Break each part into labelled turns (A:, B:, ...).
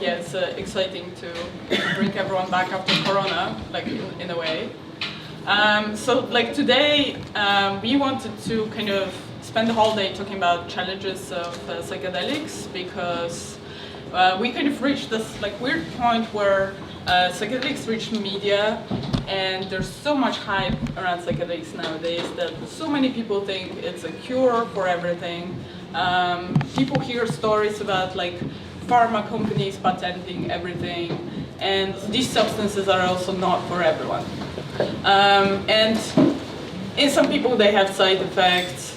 A: yeah, it's exciting to bring everyone back after Corona, like in a way. So like today, we wanted to kind of spend the whole day talking about challenges of psychedelics, because we kind of reached this like weird point where psychedelics reach media, and there's so much hype around psychedelics nowadays that so many people think it's a cure for everything. People hear stories about like pharma companies patenting everything, and these substances are also not for everyone. And in some people they have side effects.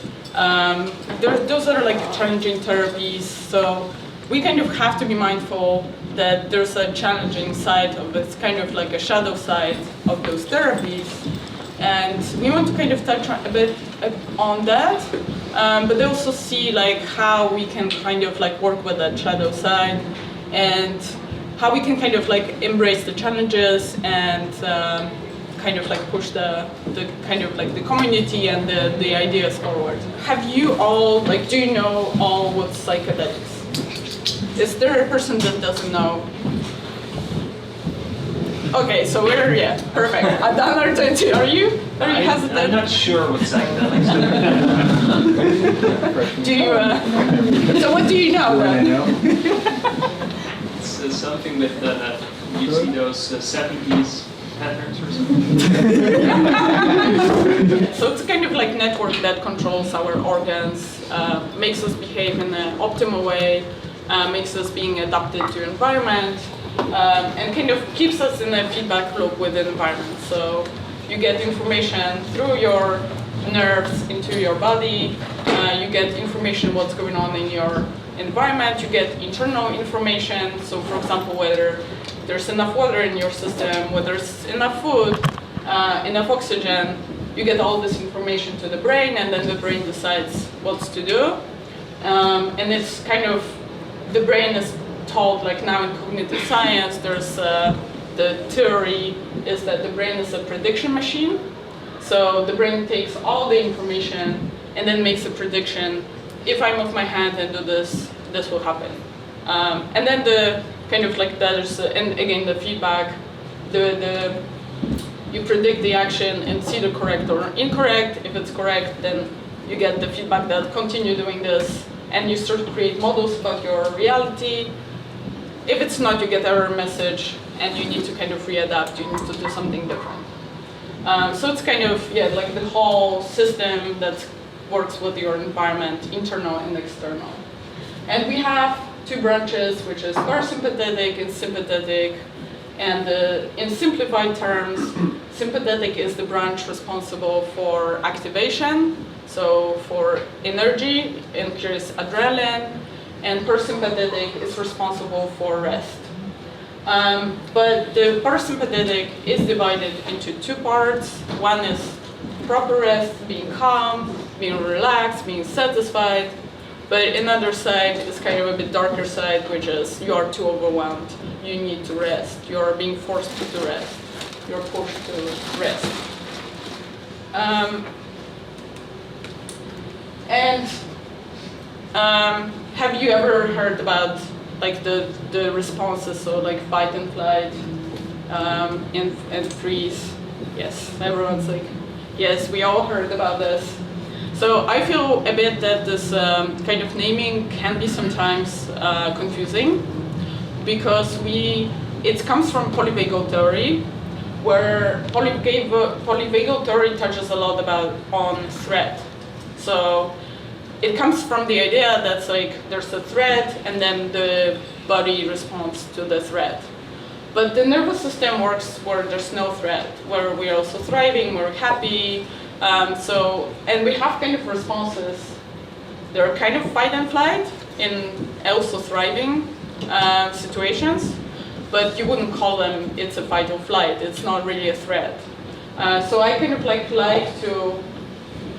A: Those are like challenging therapies, so we kind of have to be mindful that there's a challenging side of it. It's kind of like a shadow side of those therapies, and we want to kind of touch a bit on that, but also see like how we can kind of like work with that shadow side, and how we can kind of like embrace the challenges and kind of like push the kind of like the community and the ideas forward. Have you all, like, do you know all what's psychedelics? Is there a person that doesn't know? Okay, so we're, yeah, perfect. Dan or 20, are you hesitant?
B: I'm not sure what psychedelics are.
A: Do you, so what do you know then?
B: It's something with, you see those 70s patterns or something?
A: So it's kind of like network that controls our organs, makes us behave in an optimal way, makes us being adapted to environment, and kind of keeps us in a feedback loop with the environment. So you get information through your nerves into your body, you get information what's going on in your environment, you get internal information, so for example whether there's enough water in your system, whether there's enough food, enough oxygen, you get all this information to the brain, and then the brain decides what to do. And it's kind of, the brain is told, like now in cognitive science, there's the theory is that the brain is a prediction machine. So the brain takes all the information and then makes a prediction. If I move my hand and do this, this will happen. And then the kind of like that is, and again the feedback, you predict the action and see the correct or incorrect. If it's correct, then you get the feedback that continue doing this, and you start to create models about your reality. If it's not, you get error message, and you need to kind of readapt. You need to do something different. So it's kind of, yeah, like the whole system that works with your environment, internal and external. And we have two branches, which is parasympathetic and sympathetic. And in simplified terms, sympathetic is the branch responsible for activation, so for energy, increase adrenaline, and parasympathetic is responsible for rest. But the parasympathetic is divided into two parts. One is proper rest, being calm, being relaxed, being satisfied. But another side is kind of a bit darker side, which is you are too overwhelmed. You need to rest. You are being forced to rest. You're pushed to rest. Have you ever heard about like the responses, so like fight and flight, and freeze? Yes, everyone's like, yes, we all heard about this. So I feel a bit that this kind of naming can be sometimes confusing, because it comes from polyvagal theory, where polyvagal theory touches a lot on threat. So it comes from the idea that's like there's a threat and then the body responds to the threat. But the nervous system works where there's no threat, where we're also thriving, we're happy. And we have kind of responses. They're kind of fight and flight in also thriving situations, but you wouldn't call them it's a fight or flight. It's not really a threat. So I kind of like to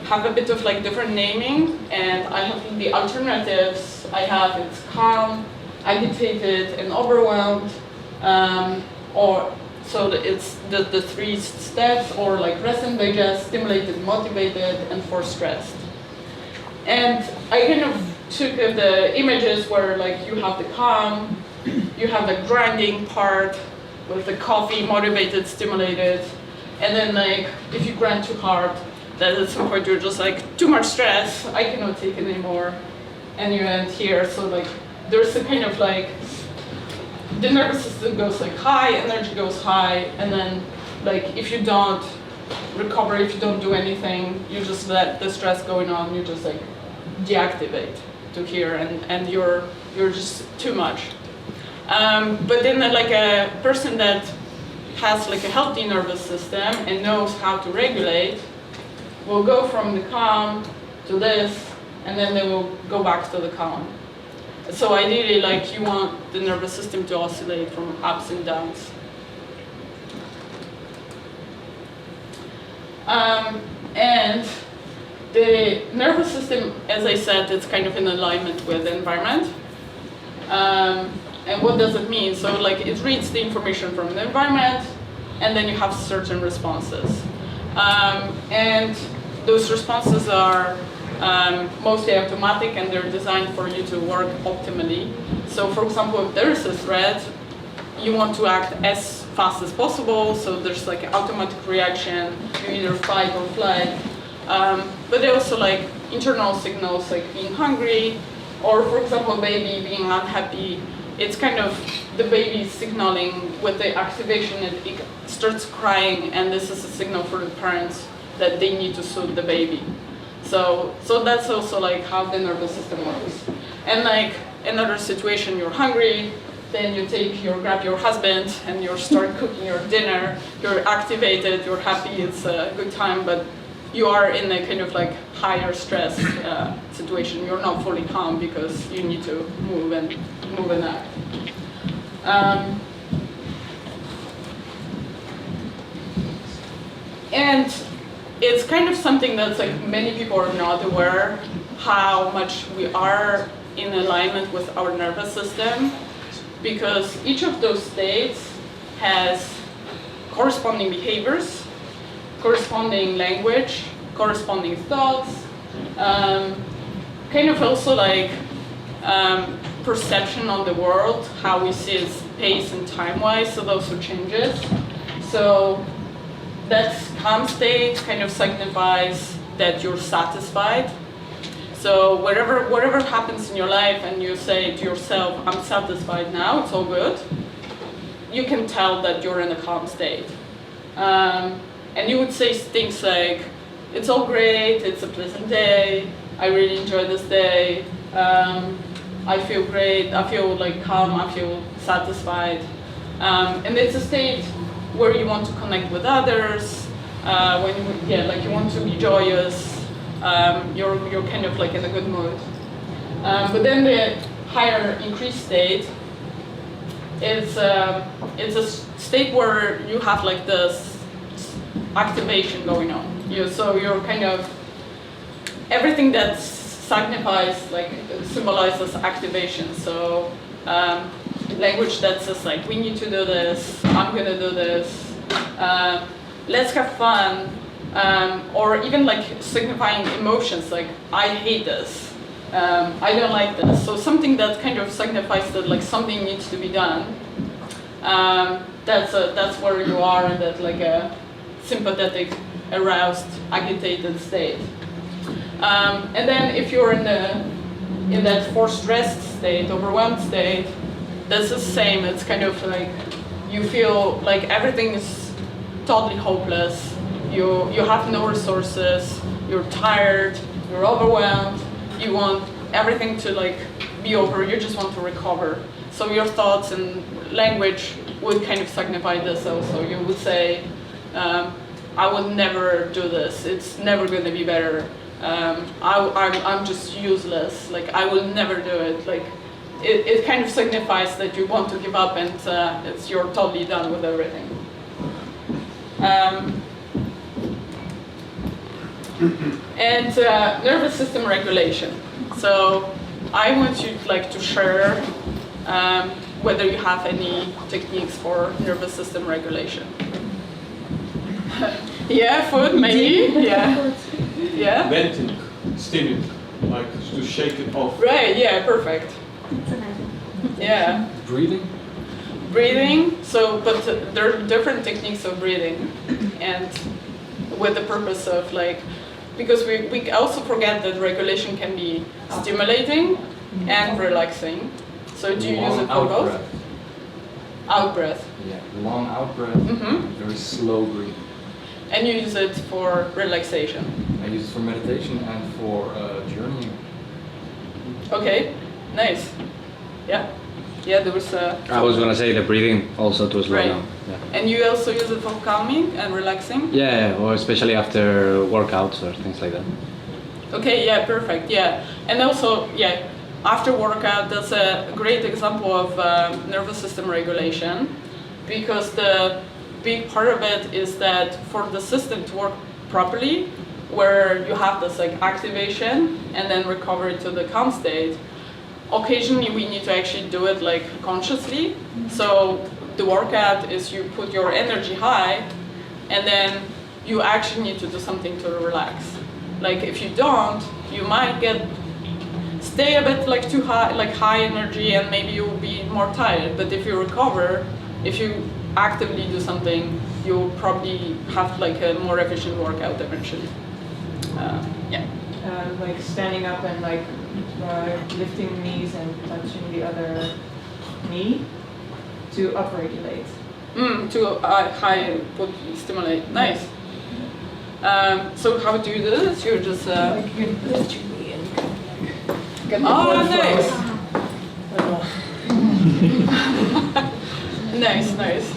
A: have a bit of like different naming, and I have the alternatives. I have it's calm, agitated, and overwhelmed, so it's the three steps, or like rest and digest, stimulated, motivated, and forced stressed. And I kind of took the images where like you have the calm, you have the grinding part with the coffee motivated, stimulated, and then like if you grind too hard, that at some point you're just like, too much stress, I cannot take it anymore, and you end here. So like there's a kind of like, the nervous system goes like high, energy goes high, and then like if you don't recover, if you don't do anything, you just let the stress going on, you just like deactivate to here, and you're just too much. But then like a person that has like a healthy nervous system and knows how to regulate will go from the calm to this, and then they will go back to the calm. So ideally, like you want the nervous system to oscillate from ups and downs. And the nervous system, as I said, it's kind of in alignment with the environment. And what does it mean? So like it reads the information from the environment, and then you have certain responses. And those responses are mostly automatic, and they're designed for you to work optimally. So for example, if there is a threat, you want to act as fast as possible, so there's like an automatic reaction, you either fight or flight. But there are also like internal signals, like being hungry, or for example, a baby being unhappy. It's kind of the baby signaling with the activation, it starts crying, and this is a signal for the parents that they need to soothe the baby. So that's also like how the nervous system works. And like another situation, you're hungry, then you grab your husband and you start cooking your dinner, you're activated, you're happy, it's a good time, but you are in a kind of like higher stress situation. You're not fully calm because you need to move and act. And it's kind of something that's like many people are not aware how much we are in alignment with our nervous system, because each of those states has corresponding behaviors, corresponding language, corresponding thoughts, kind of also like perception on the world, how we see it space and time-wise, so those are changes. So that calm state kind of signifies that you're satisfied. So whatever happens in your life and you say to yourself, I'm satisfied now, it's all good, you can tell that you're in a calm state. And you would say things like, it's all great, it's a pleasant day, I really enjoy this day, I feel great, I feel like calm, I feel satisfied. And it's a state where you want to connect with others, like you want to be joyous, you're kind of like in a good mood. But then the higher increased state, it's a state where you have like this activation going on. So you're kind of, everything that signifies, like symbolizes activation. So language that says like, we need to do this, I'm gonna do this, let's have fun, or even like signifying emotions, like I hate this, I don't like this. So something that kind of signifies that like something needs to be done. That's where you are in that like a sympathetic, aroused, agitated state. And then if you're in that forced stressed state, overwhelmed state, that's the same. It's kind of like you feel like everything is totally hopeless. You have no resources. You're tired. You're overwhelmed. You want everything to like be over. You just want to recover. So your thoughts and language would kind of signify this also. You would say, I will never do this. It's never going to be better. I'm just useless. Like I will never do it. Like it kind of signifies that you want to give up and you're totally done with everything. And nervous system regulation. So I want you to share whether you have any techniques for nervous system regulation. Yeah, food maybe. Yeah. Yeah.
C: Venting, stimulant, like to shake it off.
A: Right. Yeah. Perfect. Yeah.
C: Breathing.
A: breathing. So, but there are different techniques of breathing, and with the purpose of like, because we also forget that regulation can be stimulating and relaxing. So do you use it for both?
C: Breath.
A: Out breath.
C: Yeah, long out breath,
A: Mm-hmm.
C: very slow breathing.
A: And you use it for relaxation.
C: I use it for meditation and for journeying.
A: Okay, nice. Yeah, yeah. There was a.
D: I was gonna say the breathing also to slow
A: Right.
D: down. Yeah.
A: And you also use it for calming and relaxing.
D: Yeah, or especially after workouts or things like that.
A: Okay, yeah, perfect, yeah. And also, yeah, after workout, that's a great example of nervous system regulation, because the big part of it is that for the system to work properly, where you have this like activation and then recovery to the calm state, occasionally we need to actually do it like consciously. So the workout is you put your energy high, and then you actually need to do something to relax. Like if you don't, you might stay a bit like too high, like high energy, and maybe you'll be more tired. But if you recover, if you actively do something, you'll probably have like a more efficient workout eventually. Yeah.
E: Like standing up and like lifting knees and touching the other knee to upregulate.
A: To high input stimulate. Nice. So how do you do this? You're just
E: Like you can lift your knee and get the
A: oh,
E: blood
A: nice.
E: flow.
A: Nice, nice.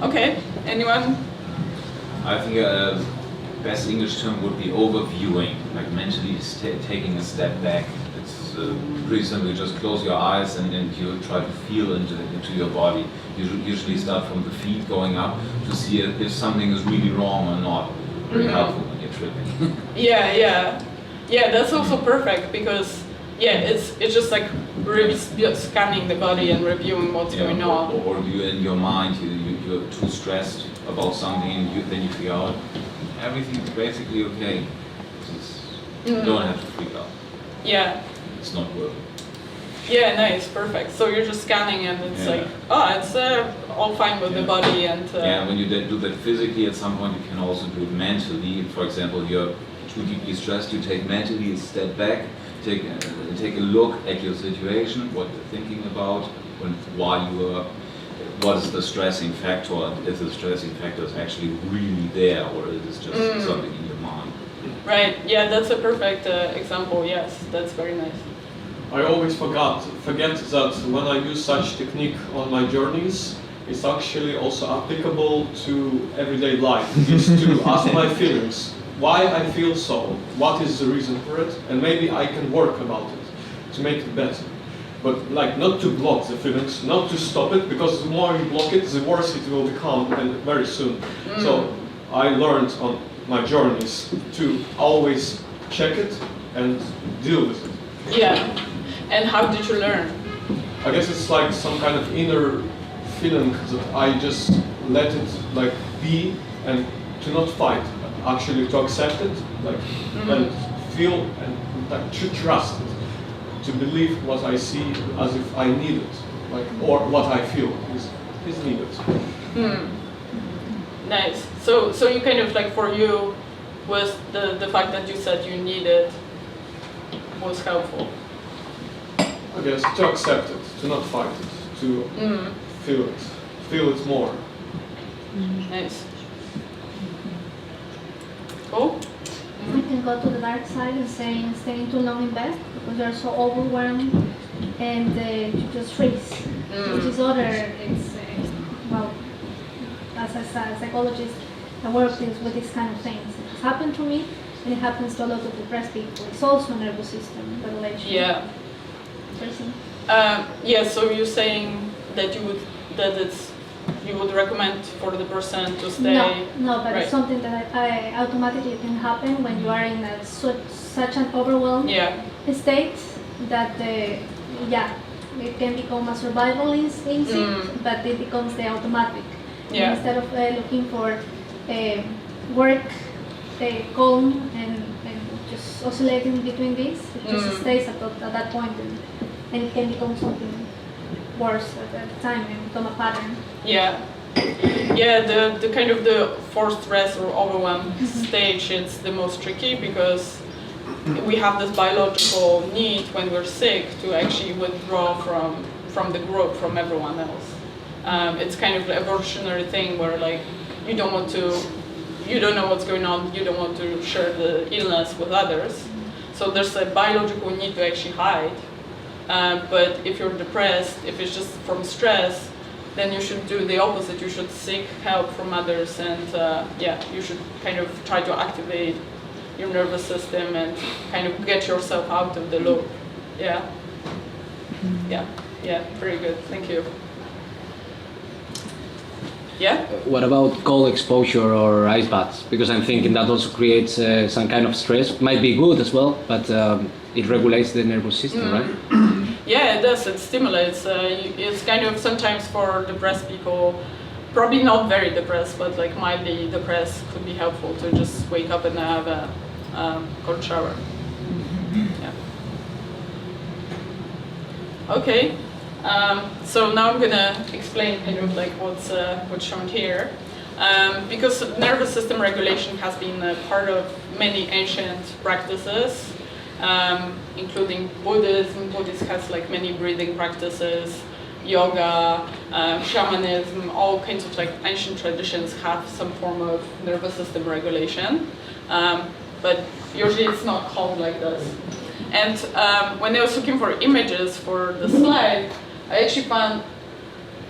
A: Okay. Anyone?
F: I think best English term would be overviewing, like mentally taking a step back. It's pretty simple. You just close your eyes and you try to feel into your body. You usually start from the feet going up to see if something is really wrong or not. Very helpful when you're tripping.
A: Yeah. That's also perfect because it's just like really scanning the body and reviewing what's going on.
F: Or you in your mind you're too stressed about something and then you figure out everything's basically okay. You don't have to freak out.
A: Yeah.
F: It's not work.
A: Yeah, nice, perfect. So you're just scanning and it's like, it's all fine with the body and.
F: When you do that physically, at some point you can also do it mentally. For example, you're too deeply stressed, you take mentally a step back, take a look at your situation, what you're thinking about, why you are. What is the stressing factor, and if the stressing factor is actually really there, or is it just something in your mind?
A: Right, yeah, that's a perfect example, yes, that's very nice.
G: I always forget that when I use such technique on my journeys, it's actually also applicable to everyday life. Is to ask my feelings, why I feel so, what is the reason for it, and maybe I can work about it to make it better. But like not to block the feelings, not to stop it, because the more you block it, the worse it will become, and very soon. So I learned on my journeys to always check it and deal with it.
A: Yeah, and how did you learn?
G: I guess it's like some kind of inner feeling that I just let it like be, and to not fight, actually to accept it, like and feel and like, to trust it. To believe what I see as if I need it, like, or what I feel is needed.
A: Nice. So you kind of like for you was the fact that you said you need it was helpful.
G: I guess to accept it, to not fight it, to feel it more.
A: Nice. Cool.
H: You can go to the dark side and staying too long in bed because you're so overwhelmed and you just freeze. Which is as a psychologist, I work with these kind of things. It's happened to me and it happens to a lot of depressed people. It's also nervous system regulation.
A: Yeah.
H: Person.
A: So you're saying that you would recommend for the person to stay.
H: No, but
A: right.
H: it's something that I automatically can happen when you are in such an overwhelmed state that it can become a survival instinct, but it becomes the automatic.
A: Yeah.
H: Instead of looking for work, calm and just oscillating between these, it just stays at that point and it can become something worse at the time and become a pattern.
A: Yeah. Yeah, the kind of the forced stress or overwhelm stage is the most tricky because we have this biological need when we're sick to actually withdraw from the group, from everyone else. It's kind of an evolutionary thing where like you don't know what's going on, you don't want to share the illness with others. So there's a biological need to actually hide. But if you're depressed, if it's just from stress, then you should do the opposite. You should seek help from others, and you should kind of try to activate your nervous system and kind of get yourself out of the loop. Yeah, very good. Thank you. Yeah?
D: What about cold exposure or ice baths? Because I'm thinking that also creates some kind of stress. Might be good as well, but it regulates the nervous system, right?
A: Yeah, it does. It stimulates. It's kind of sometimes for depressed people, probably not very depressed, but like mildly depressed, could be helpful to just wake up and have a cold shower. Yeah. Okay. So now I'm gonna explain kind of like what's shown here, because nervous system regulation has been a part of many ancient practices, including Buddhism. Buddhism has like many breathing practices, yoga, shamanism. All kinds of like ancient traditions have some form of nervous system regulation, but usually it's not called like this. And when I was looking for images for the slide, I actually found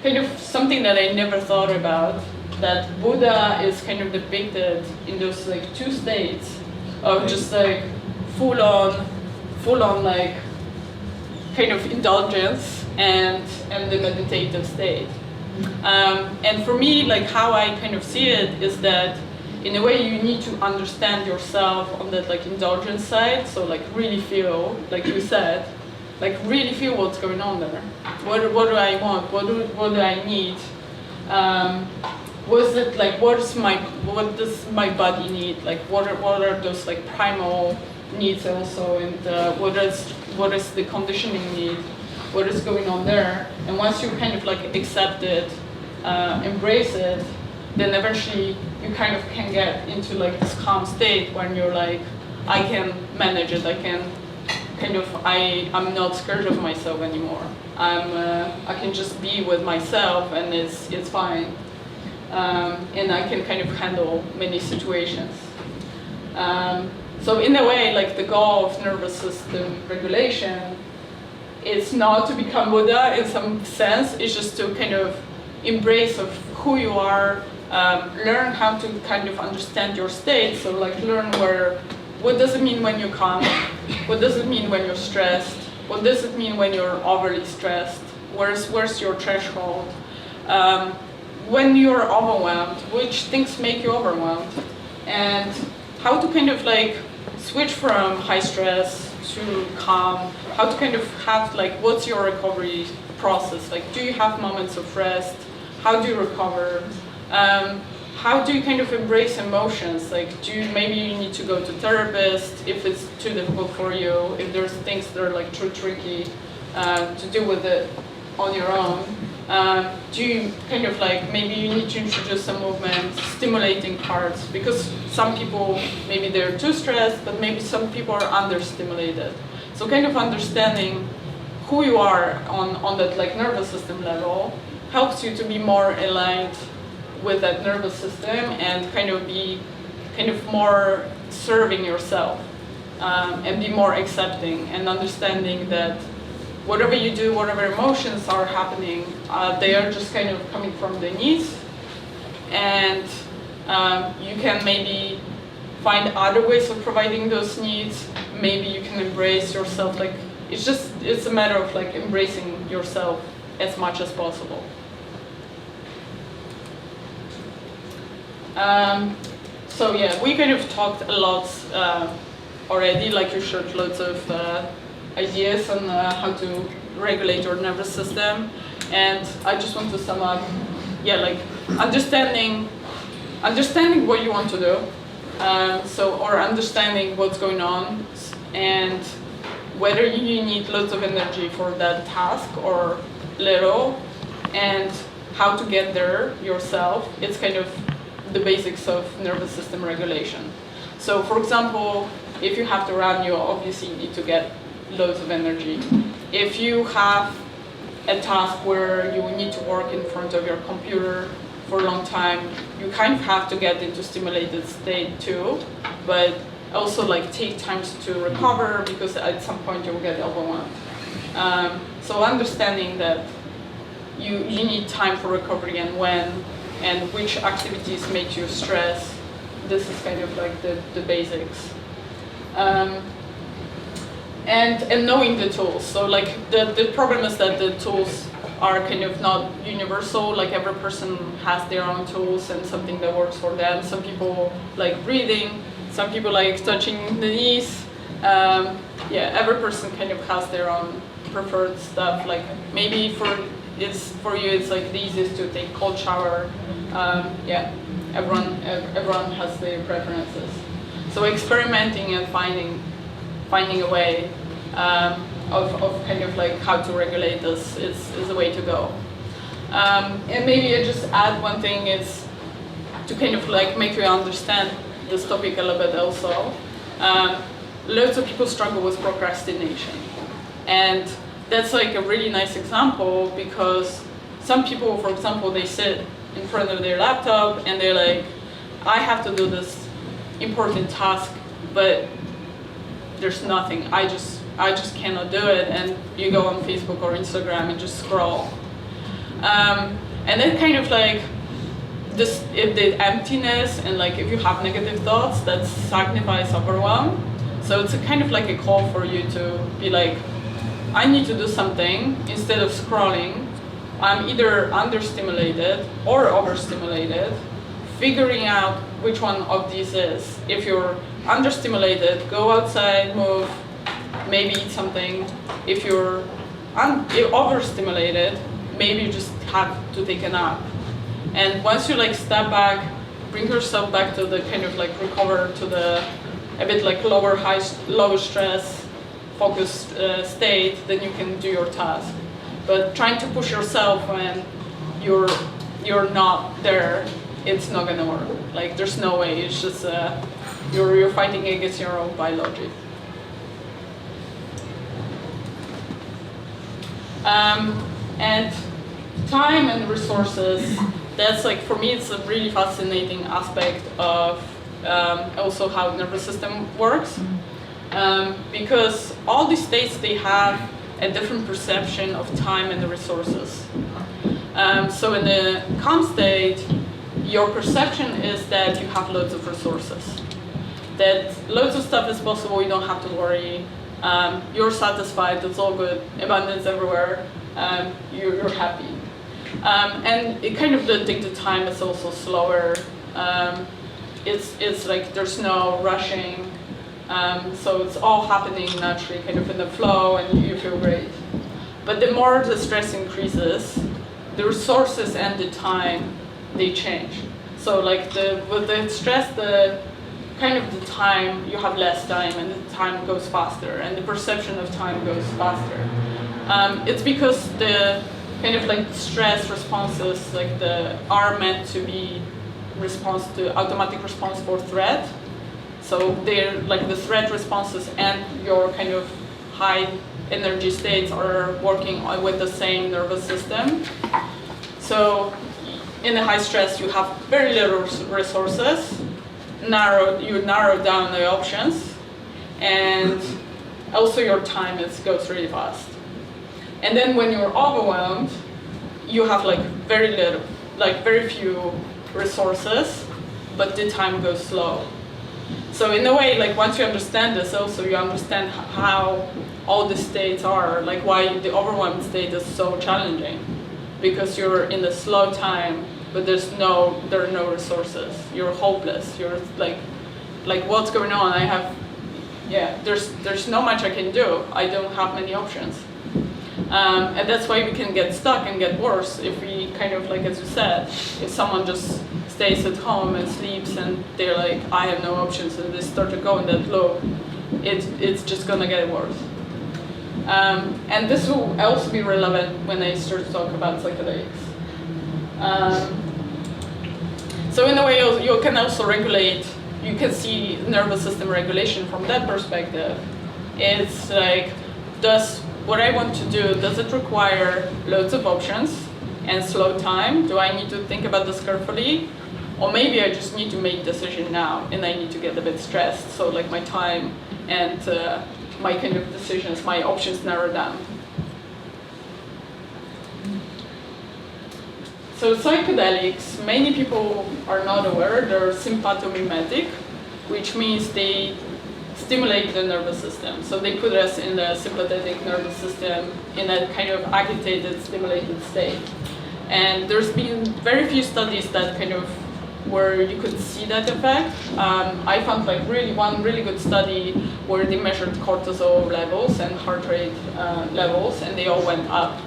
A: kind of something that I never thought about, that Buddha is kind of depicted in those like two states of just like full on like kind of indulgence and the meditative state. And for me, like how I kind of see it is that in a way you need to understand yourself on that like indulgence side, so like really feel, like you said, like really feel what's going on there. What do I want? What do I need? Was it like what does my body need? Like what are those like primal needs also, and what is the conditioning need? What is going on there? And once you kind of like accept it, embrace it, then eventually you kind of can get into like this calm state when you're like, I can manage it. I can kind of I'm not scared of myself anymore. I can just be with myself, and it's fine. And I can kind of handle many situations. So in a way, like the goal of nervous system regulation is not to become Buddha in some sense. It's just to kind of embrace of who you are, learn how to kind of understand your state. So like learn what does it mean when you're calm? What does it mean when you're stressed? What does it mean when you're overly stressed? Where's your threshold? When you're overwhelmed, which things make you overwhelmed? And how to kind of like switch from high stress to calm, how to kind of have like, what's your recovery process? Like, do you have moments of rest? How do you recover? How do you kind of embrace emotions? Like, maybe you need to go to therapist if it's too difficult for you, if there's things that are like too tricky to deal with it on your own. Do you kind of like, maybe you need to introduce some movement, stimulating parts, because some people, maybe they're too stressed, but maybe some people are understimulated. So kind of understanding who you are on that like nervous system level helps you to be more aligned with that nervous system and kind of be more serving yourself, and be more accepting and understanding that whatever you do, whatever emotions are happening, they are just kind of coming from the needs, and you can maybe find other ways of providing those needs. Maybe you can embrace yourself, like it's a matter of like embracing yourself as much as possible. So yeah, we kind of talked a lot already, like you shared lots of ideas on how to regulate your nervous system, and I just want to sum up, yeah, like understanding what you want to do, or understanding what's going on, and whether you need lots of energy for that task or little, and how to get there yourself. It's kind of the basics of nervous system regulation. So for example, if you have to run, you obviously need to get loads of energy. If you have a task where you need to work in front of your computer for a long time, you kind of have to get into stimulated state too, but also like take times to recover, because at some point you'll get overwhelmed. So understanding that you need time for recovery, and when and which activities make you stress, this is kind of like the basics. And knowing the tools. So like the problem is that the tools are kind of not universal. Like every person has their own tools and something that works for them. Some people like breathing, some people like touching the knees. Yeah, every person kind of has their own preferred stuff. Like maybe for you it's like the easiest to take cold shower. Yeah, everyone has their preferences. So experimenting and finding a way of kind of like how to regulate this is the way to go. And maybe I just add one thing is to kind of like make you understand this topic a little bit also. Lots of people struggle with procrastination, and that's like a really nice example, because some people, for example, they sit in front of their laptop and they're like, I have to do this important task, but there's nothing. I just cannot do it, and you go on Facebook or Instagram and just scroll. And then kind of like this, if the emptiness and like if you have negative thoughts, that signifies overwhelm. So it's a kind of like a call for you to be like, I need to do something instead of scrolling. I'm either understimulated or overstimulated. Figuring out which one of these is. If you're understimulated, go outside, move, maybe eat something. If you're overstimulated, maybe you just have to take a nap. And once you like step back, bring yourself back to the kind of like recover to the a bit like lower stress, focused state, then you can do your task. But trying to push yourself when you're not there, it's not gonna work. Like there's no way. It's just you're fighting against your own biology. And time and resources. That's like for me, it's a really fascinating aspect of also how nervous system works, because all these states they have a different perception of time and the resources. So in the calm state, your perception is that you have loads of resources, that loads of stuff is possible, you don't have to worry, you're satisfied, it's all good, abundance everywhere, you're happy. And it kind of the time is also slower, it's like there's no rushing, so it's all happening naturally, kind of in the flow, and you feel great. But the more the stress increases, the resources and the time, they change. So like with the stress, the kind of the time, you have less time and the time goes faster and the perception of time goes faster. It's because the kind of like stress responses like are meant to be automatic response for threat. So they're like the threat responses and your kind of high energy states are working with the same nervous system. So in the high stress, you have very little resources, you narrow down the options, and also your time goes really fast. And then when you're overwhelmed, you have like very few resources, but the time goes slow. So in a way, like once you understand this, also you understand how all the states are, like why the overwhelmed state is so challenging, because you're in the slow time, but there are no resources. You're hopeless. You're like what's going on? There's not much I can do. I don't have many options. And that's why we can get stuck and get worse if we kind of like, as you said, if someone just stays at home and sleeps and they're like, I have no options, and they start to go in that loop, it's just gonna get worse. And this will also be relevant when I start to talk about psychedelics. So in a way, you can also regulate, you can see nervous system regulation from that perspective. It's like, what I want to do, does it require loads of options and slow time? Do I need to think about this carefully? Or maybe I just need to make decision now and I need to get a bit stressed, so like my time and my kind of decisions, my options narrow down. So psychedelics, many people are not aware, they're sympathomimetic, which means they stimulate the nervous system. So they put us in the sympathetic nervous system in a kind of agitated, stimulated state. And there's been very few studies that kind of where you could see that effect. I found like one really good study where they measured cortisol levels and heart rate levels, and they all went up.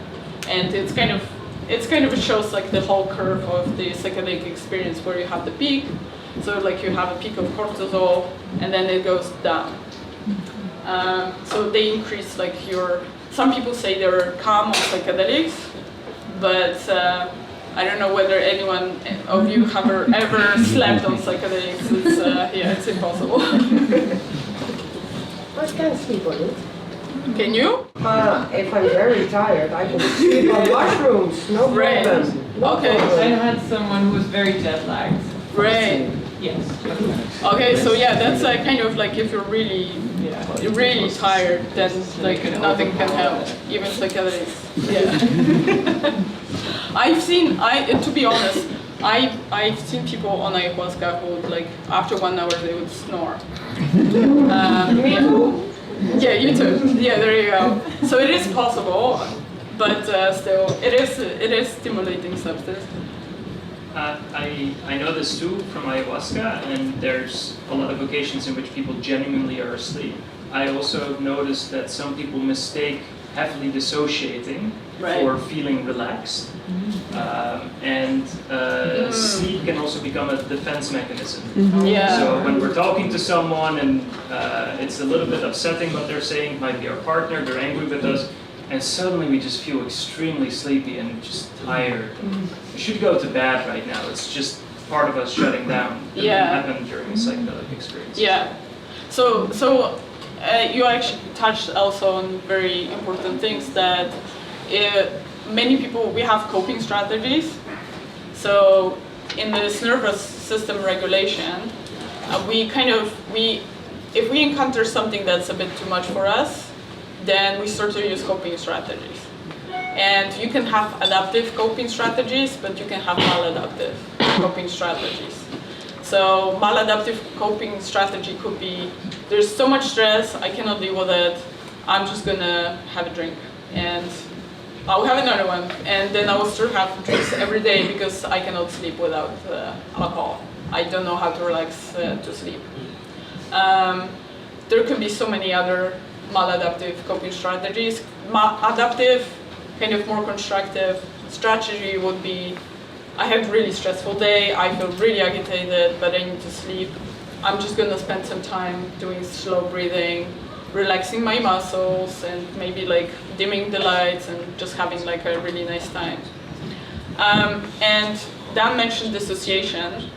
A: And it kind of shows like the whole curve of the psychedelic experience where you have the peak. So like you have a peak of cortisol, and then it goes down. So they increase like some people say they're calm on psychedelics, but I don't know whether anyone of you have ever slept on psychedelics. It's impossible.
I: I can sleep on it.
A: Can you?
I: If I'm very tired, I can sleep on mushrooms, no
A: Right.
I: problem. No
A: Okay.
I: problem.
E: I had someone who was very jet lagged.
A: Right.
E: Yes.
A: Okay, so yeah, that's kind of like if you're really tired, then like nothing can help, even psychedelics. Yeah. To be honest, I've seen people on ayahuasca who would like after 1 hour they would snore.
I: Me too.
A: Yeah, you too. Yeah, there you go. So it is possible, but still, it is stimulating substance.
B: I know this too from ayahuasca, and there's a lot of occasions in which people genuinely are asleep. I also noticed that some people mistake heavily dissociating for feeling relaxed. Sleep can also become a defense mechanism.
A: Yeah.
B: So when we're talking to someone and it's a little bit upsetting what they're saying, it might be our partner, they're angry with us, and suddenly we just feel extremely sleepy and just tired. We should go to bed right now. It's just part of us shutting down. That can happen during a psychedelic experience.
A: Yeah. So you actually touched also on very important things that many people, we have coping strategies. So in this nervous system regulation, if we encounter something that's a bit too much for us, then we start to use coping strategies. And you can have adaptive coping strategies, but you can have maladaptive coping strategies. So maladaptive coping strategy could be, there's so much stress, I cannot deal with it, I'm just gonna have a drink. And I'll have another one, and then I will still have drinks every day because I cannot sleep without alcohol. I don't know how to relax to sleep. There could be so many other maladaptive coping strategies. Adaptive, kind of more constructive strategy would be, I had a really stressful day, I feel really agitated, but I need to sleep. I'm just gonna spend some time doing slow breathing, relaxing my muscles, and maybe like dimming the lights and just having like a really nice time. And Dan mentioned dissociation.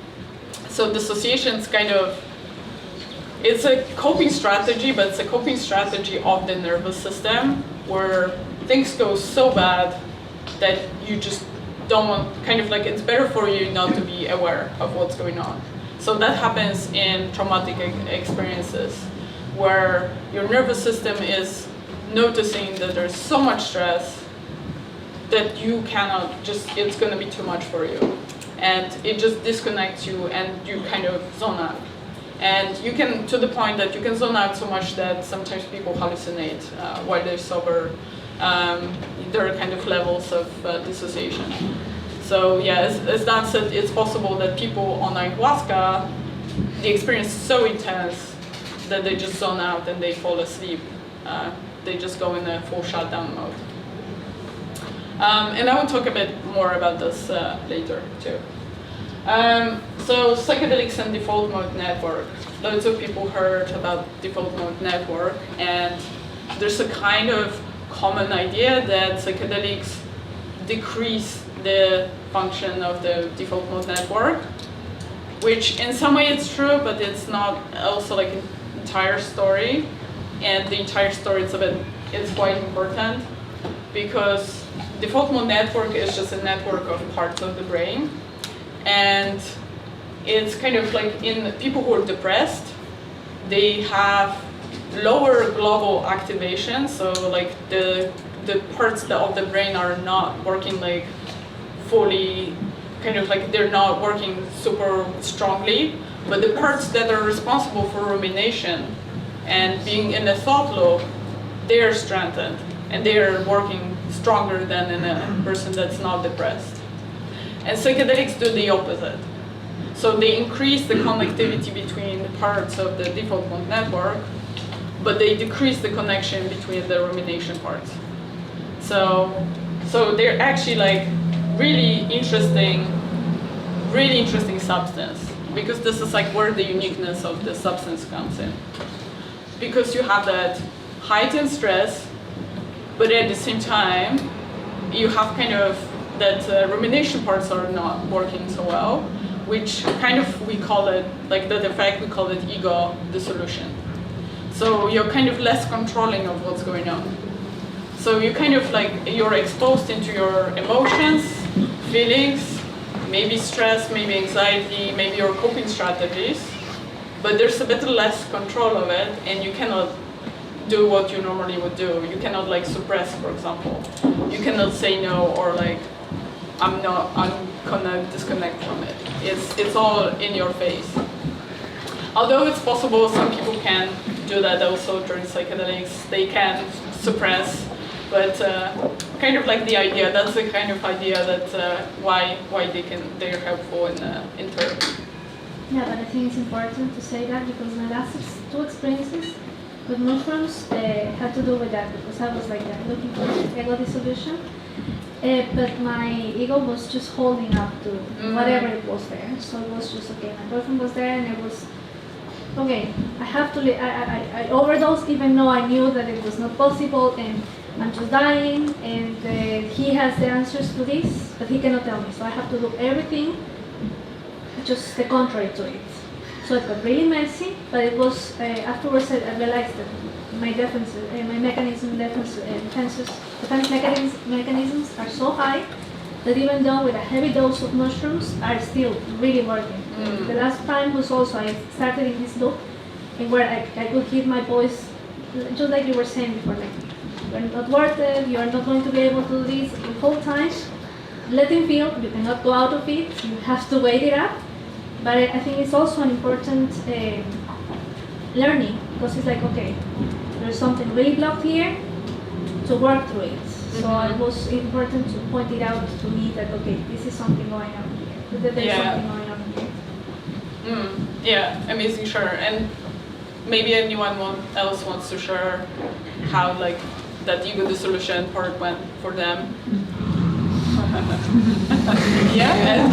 A: So dissociation's it's a coping strategy, but it's a coping strategy of the nervous system where things go so bad that you just don't want, it's better for you not to be aware of what's going on. So that happens in traumatic experiences where your nervous system is noticing that there's so much stress that you cannot it's going to be too much for you. And it just disconnects you and you kind of zone out. And you can, to the point that you can zone out so much that sometimes people hallucinate while they're sober. There are kind of levels of dissociation. So yeah, as Dan said, it's possible that people on ayahuasca, the experience is so intense that they just zone out and they fall asleep. They just go in a full shutdown mode. And I will talk a bit more about this later too. So psychedelics and default mode network. Loads of people heard about default mode network, and there's a kind of common idea that psychedelics decrease the function of the default mode network, which in some way it's true, but it's not also like an entire story. And the entire story is quite important, because default mode network is just a network of parts of the brain. And it's kind of like in people who are depressed, they have lower global activation, so like the parts of the brain are not working like fully, kind of like they're not working super strongly, but the parts that are responsible for rumination and being in a thought loop, they are strengthened and they are working stronger than in a person that's not depressed. And psychedelics do the opposite. So they increase the connectivity between the parts of the default mode network, but they decrease the connection between the rumination parts. So they're actually like really interesting substance, because this is like where the uniqueness of the substance comes in. Because you have that heightened stress, but at the same time, you have kind of that rumination parts are not working so well, which kind of we call it, like that effect, we call it ego dissolution. So you're kind of less controlling of what's going on. So you kind of like, you're exposed into your emotions, feelings, maybe stress, maybe anxiety, maybe your coping strategies, but there's a bit less control of it, and you cannot do what you normally would do. You cannot like suppress, for example. You cannot say no, or like, I'm gonna disconnect from it. It's all in your face. Although it's possible, some people can do that also during psychedelics. They can suppress, but kind of like the idea, that's the kind of idea that why they're helpful in therapy.
H: Yeah, but I think it's important to say that, because my last two experiences with mushrooms had to do with that, because I was like looking for ego dissolution, but my ego was just holding up to whatever it was there. So it was just, okay, my boyfriend was there, and it was, okay, I have to I overdosed even though I knew that it was not possible, and I'm just dying, and he has the answers to this, but he cannot tell me, so I have to do everything just the contrary to it. So it got really messy, but it was, afterwards I realized that my defense mechanisms are so high that even though with a heavy dose of mushrooms are still really working. The last time was also, I started in this loop in where I could hear my voice, just like you were saying before, like, you're not worth it, you are not going to be able to do this the whole time. Let him feel, you cannot go out of it, you have to wait it up. But I think it's also an important learning, because it's like, okay, there's something really blocked here, to work through it. So it was important to point it out to me that, okay, this is something going on here, that there's something going on here.
A: Yeah, amazing, sure. And maybe anyone else wants to share how like that ego dissolution part went for them. Yeah.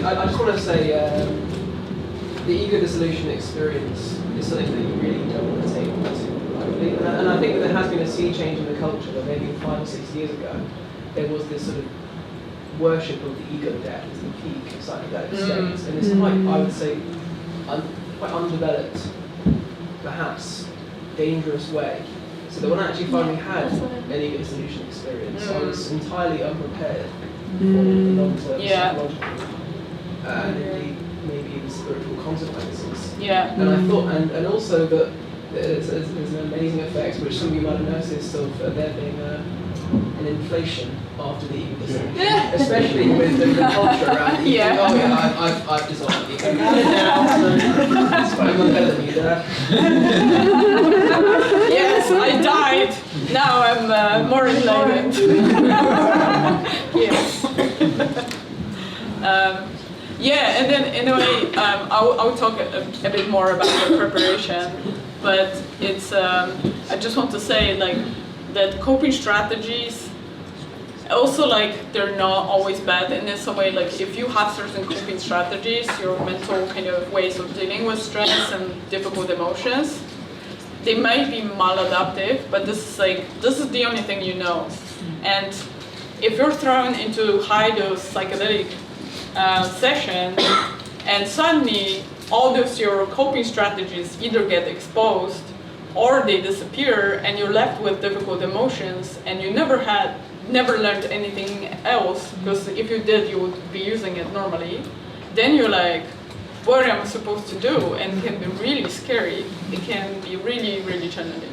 J: I just want to say the ego dissolution experience is something that you really don't want to take too lightly. And I think that there has been a sea change in the culture, that maybe 5 or 6 years ago there was this sort of worship of the ego death as the peak of psychedelic states, and it's quite, I would say, quite undeveloped, perhaps dangerous way. So that when I actually finally had an ego dissolution experience, I was entirely unprepared for the long-term psychological and indeed maybe even spiritual consequences.
A: Yeah.
J: And I thought, and also that there's an amazing effect, which some of you might have noticed, of there being an inflation after the ego dissolution, especially with the culture around eating.
A: Yeah.
J: Oh yeah, I've dissolved the ego. I'm not telling you that.
A: Yes, I died. Now I'm more enlightened. Yes. Yeah, and then in a way, I'll talk a bit more about the preparation, but it's, I just want to say like that coping strategies, also like they're not always bad in some way. Like if you have certain coping strategies, your mental kind of ways of dealing with stress and difficult emotions, they might be maladaptive, but this is the only thing you know. And if you're thrown into high-dose psychedelic session, and suddenly all those your coping strategies either get exposed or they disappear, and you're left with difficult emotions, and you never learned anything else, because if you did, you would be using it normally, then you're like, what am I supposed to do? And it can be really scary. It can be really, really challenging.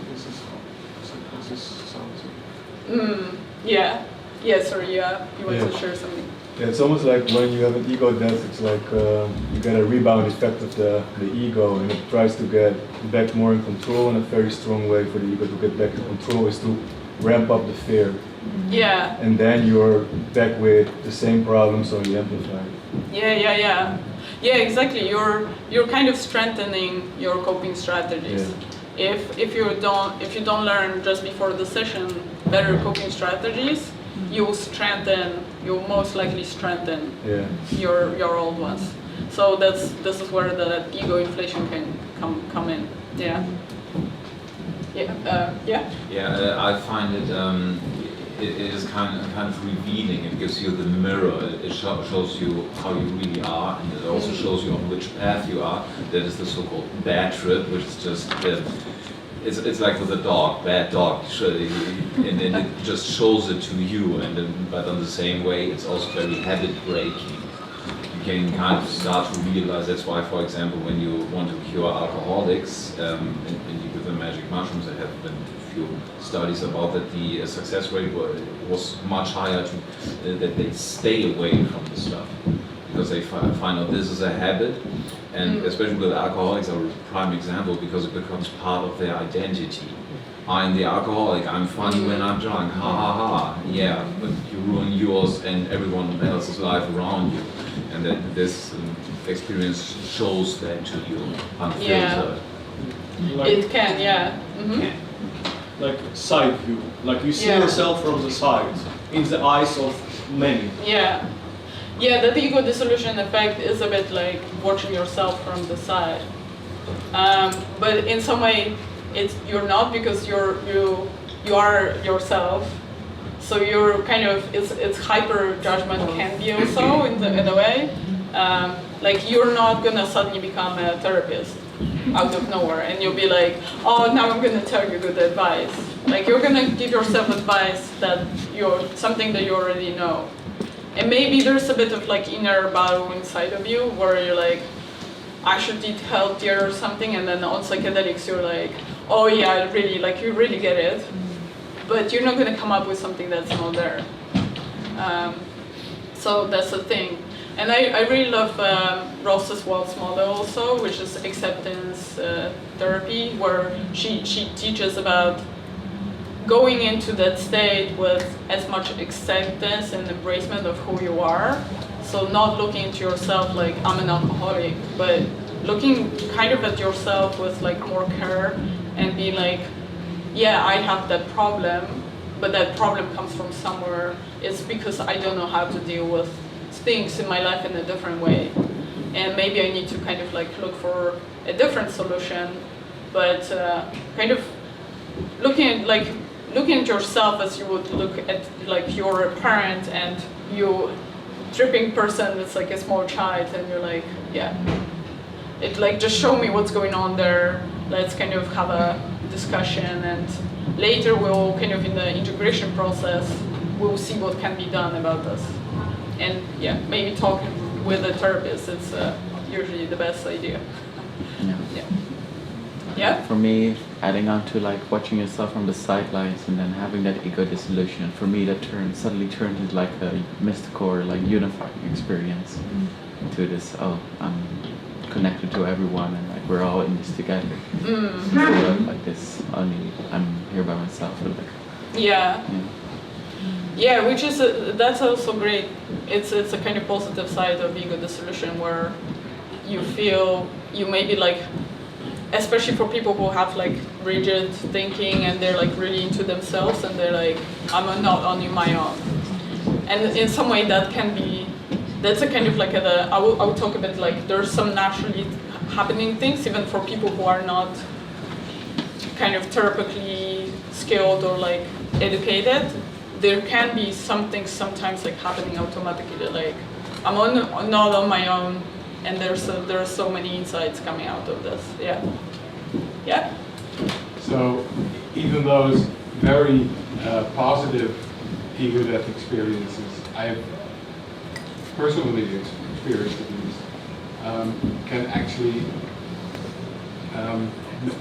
A: Yeah. Yeah, sorry, you want to share something?
K: Yeah, it's almost like when you have an ego death, it's like you get a rebound effect of the ego, and it tries to get back more in control, and a very strong way for the ego to get back to control is to ramp up the fear.
A: Yeah.
K: And then you're back with the same problems, only amplified.
A: Yeah, exactly. You're kind of strengthening your coping strategies. Yeah. If you don't learn just before the session better coping strategies, you'll most likely strengthen your old ones. So this is where the ego inflation can come in. Yeah.
F: I find it is kind of revealing. It gives you the mirror. It shows you how you really are, and it also shows you on which path you are. That is the so-called bad trip, which is just it's like with a dog, bad dog, and it just shows it to you. But in the same way, it's also very habit breaking. You can kind of start to realize. That's why, for example, when you want to cure alcoholics, and you give them magic mushrooms, there have been a few studies about that. The success rate was much higher that they stay away from the stuff, because they find out this is a habit, and especially with alcoholics are a prime example, because it becomes part of their identity. I'm the alcoholic, I'm funny when I'm drunk, ha ha ha, yeah, but you ruin yours and everyone else's life around you. And that this experience shows that to you unfiltered.
A: It can,
G: Like side view, like you see yourself from the side, in the eyes of many.
A: Yeah, the ego dissolution effect is a bit like watching yourself from the side. But in some way, you're not, because you are yourself. So you're kind of it's hyper judgment can be also in a way. Like you're not gonna suddenly become a therapist out of nowhere, and you'll be like, oh, now I'm gonna tell you good advice. Like you're gonna give yourself advice that something that you already know. And maybe there's a bit of like inner battle inside of you where you're like, I should eat healthier or something, and then on psychedelics you're like, oh yeah, really, like you really get it, but you're not going to come up with something that's not there. So that's the thing. And I really love Ross's Waltz model also, which is acceptance therapy, where she teaches about going into that state with as much acceptance and embracement of who you are. So not looking into yourself like I'm an alcoholic, but looking kind of at yourself with like more care and being like, yeah, I have that problem, but that problem comes from somewhere. It's because I don't know how to deal with things in my life in a different way. And maybe I need to kind of like look for a different solution, but kind of looking at yourself as you would look at like your parent and you tripping person that's like a small child, and you're like, yeah, it like just show me what's going on there. Let's kind of have a discussion, and later we'll kind of in the integration process we'll see what can be done about this. And yeah, maybe talking with a therapist, it's usually the best idea. Yeah.
L: For me, adding on to like watching yourself from the sidelines and then having that ego dissolution, for me that suddenly turned into like a mystical or like unifying experience to this, I'm connected to everyone and like we're all in this together. Like this, only I'm here by myself. But like,
A: yeah, which is that's also great. It's a kind of positive side of ego dissolution where you feel you maybe like, especially for people who have like rigid thinking and they're like really into themselves and they're like, I'm not on my own. And in some way that's a kind of like I will talk a bit like there's some naturally happening things even for people who are not kind of therapeutically skilled or like educated, there can be something sometimes like happening automatically. Like I'm not on my own, and there are so many insights coming out of this. Yeah. Yeah.
M: So even those very positive ego death experiences, I have personally experienced at least, can actually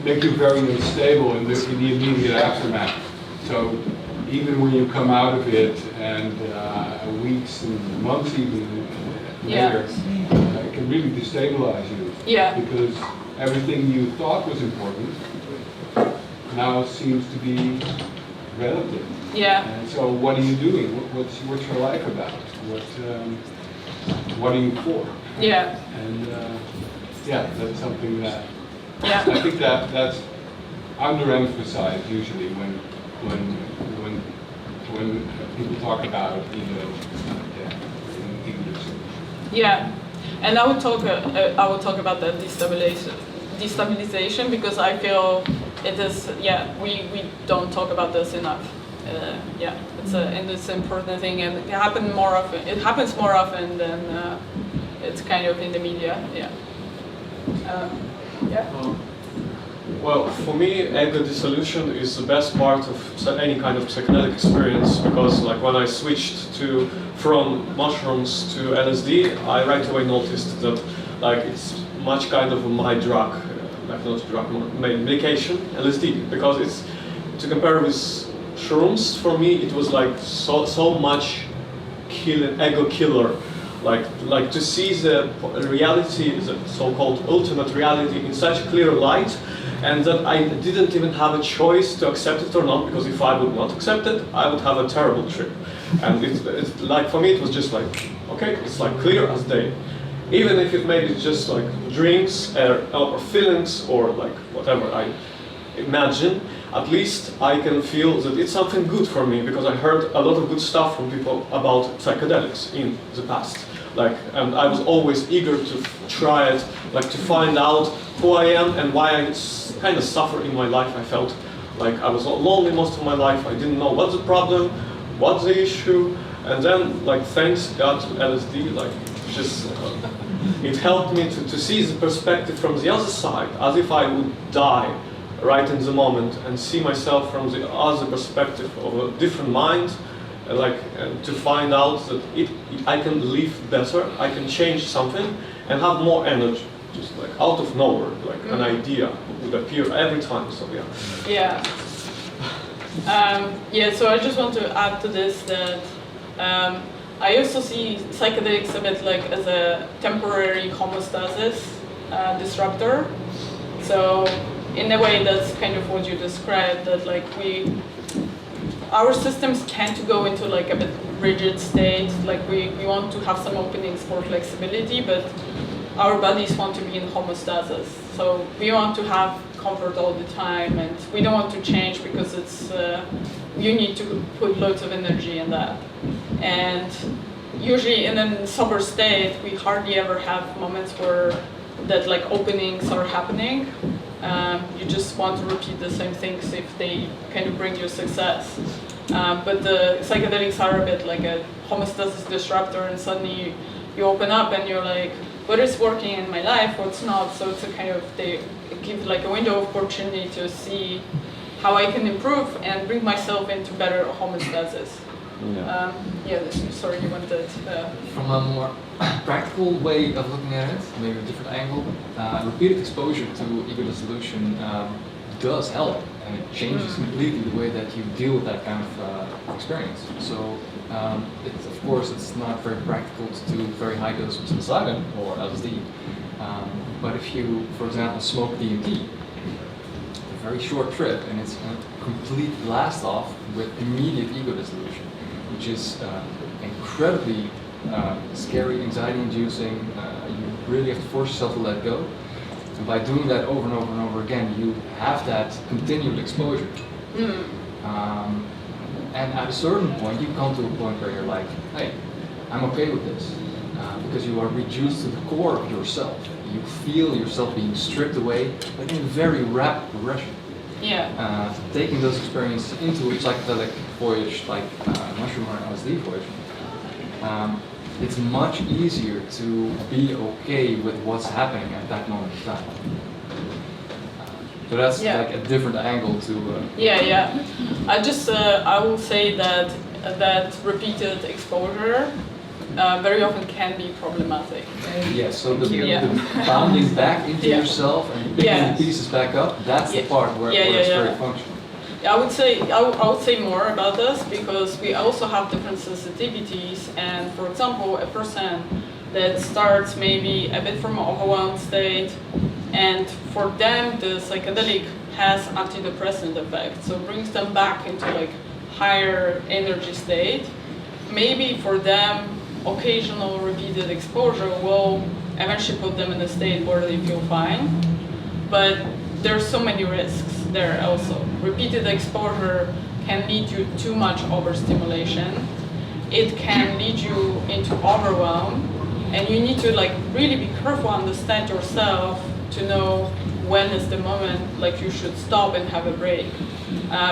M: make you very unstable in the immediate aftermath. So even when you come out of it and weeks and months even later, it can really destabilize you.
A: Yeah.
M: Because everything you thought was important now seems to be relative.
A: Yeah.
M: And so what are you doing? What's your life about? What are you for?
A: Yeah.
M: And yeah, that's something that
A: yeah.
M: I think that's underemphasized usually when people talk about ego death.
A: Yeah, and I would talk about the destabilization because I feel it is, we don't talk about this enough. And it's an important thing, and it happens more often than it's kind of in the media.
G: Well, for me, ego dissolution is the best part of any kind of psychedelic experience, because like when I switched from mushrooms to LSD, I right away noticed that like it's much kind of my drug, like not drug, medication, LSD, because it's, to compare with shrooms, for me it was like so much ego killer. Like to see the reality, the so-called ultimate reality in such clear light, and that I didn't even have a choice to accept it or not, because if I would not accept it, I would have a terrible trip. And it's like, for me it was just like, okay, it's like clear as day. Even if it maybe just like dreams or feelings or like whatever I imagine, at least I can feel that it's something good for me, because I heard a lot of good stuff from people about psychedelics in the past. And I was always eager to try it, like to find out who I am and why I kind of suffer in my life. I felt like I was lonely most of my life. I didn't know what's the problem, what's the issue, and then like thanks God to LSD, like just it helped me to see the perspective from the other side, as if I would die right in the moment, and see myself from the other perspective of a different mind. To find out that I can live better, I can change something, and have more energy, just like out of nowhere, like an idea would appear every time. So
A: yeah. So I just want to add to this that I also see psychedelics a bit like as a temporary homeostasis disruptor. So in a way, that's kind of what you described, that like our systems tend to go into like a bit rigid state, like we want to have some openings for flexibility, but our bodies want to be in homeostasis. So we want to have comfort all the time, and we don't want to change because it's you need to put loads of energy in that. And usually in a sober state, we hardly ever have moments where that like openings are happening. You just want to repeat the same things if they kind of bring you success. But the psychedelics are a bit like a homeostasis disruptor, and suddenly you open up and you're like, what is working in my life, what's not? So it's a kind of, they give like a window of opportunity to see how I can improve and bring myself into better homeostasis. Sorry, you wanted...
C: From a more practical way of looking at it, maybe a different angle, repeated exposure to ego dissolution does help, and it changes completely the way that you deal with that kind of experience. So, of course, it's not very practical to do very high doses of psilocybin or LSD, but if you, for example, smoke DMT, a very short trip, and it's a complete blast off with immediate ego dissolution, which is incredibly scary, anxiety-inducing. You really have to force yourself to let go. And by doing that over and over and over again, you have that continued exposure. And at a certain point, you come to a point where you're like, hey, I'm okay with this. Because you are reduced to the core of yourself. You feel yourself being stripped away, but in very rapid progression. Taking those experiences into a psychedelic voyage, like mushroom or LSD voyage, it's much easier to be okay with what's happening at that moment in time. So that's like a different angle to.
A: I will say that repeated exposure very often can be problematic.
C: Yes, so the bounding back into yourself and picking the pieces back up, that's the part where it's very functional.
A: I would say more about this because we also have different sensitivities, and for example, a person that starts maybe a bit from an overwhelmed state, and for them the psychedelic has antidepressant effect, so brings them back into like higher energy state. Maybe for them occasional repeated exposure will eventually put them in a state where they feel fine, but there's so many risks there also. Repeated exposure can lead you too much overstimulation. It can lead you into overwhelm, and you need to like really be careful, understand yourself to know when is the moment like you should stop and have a break,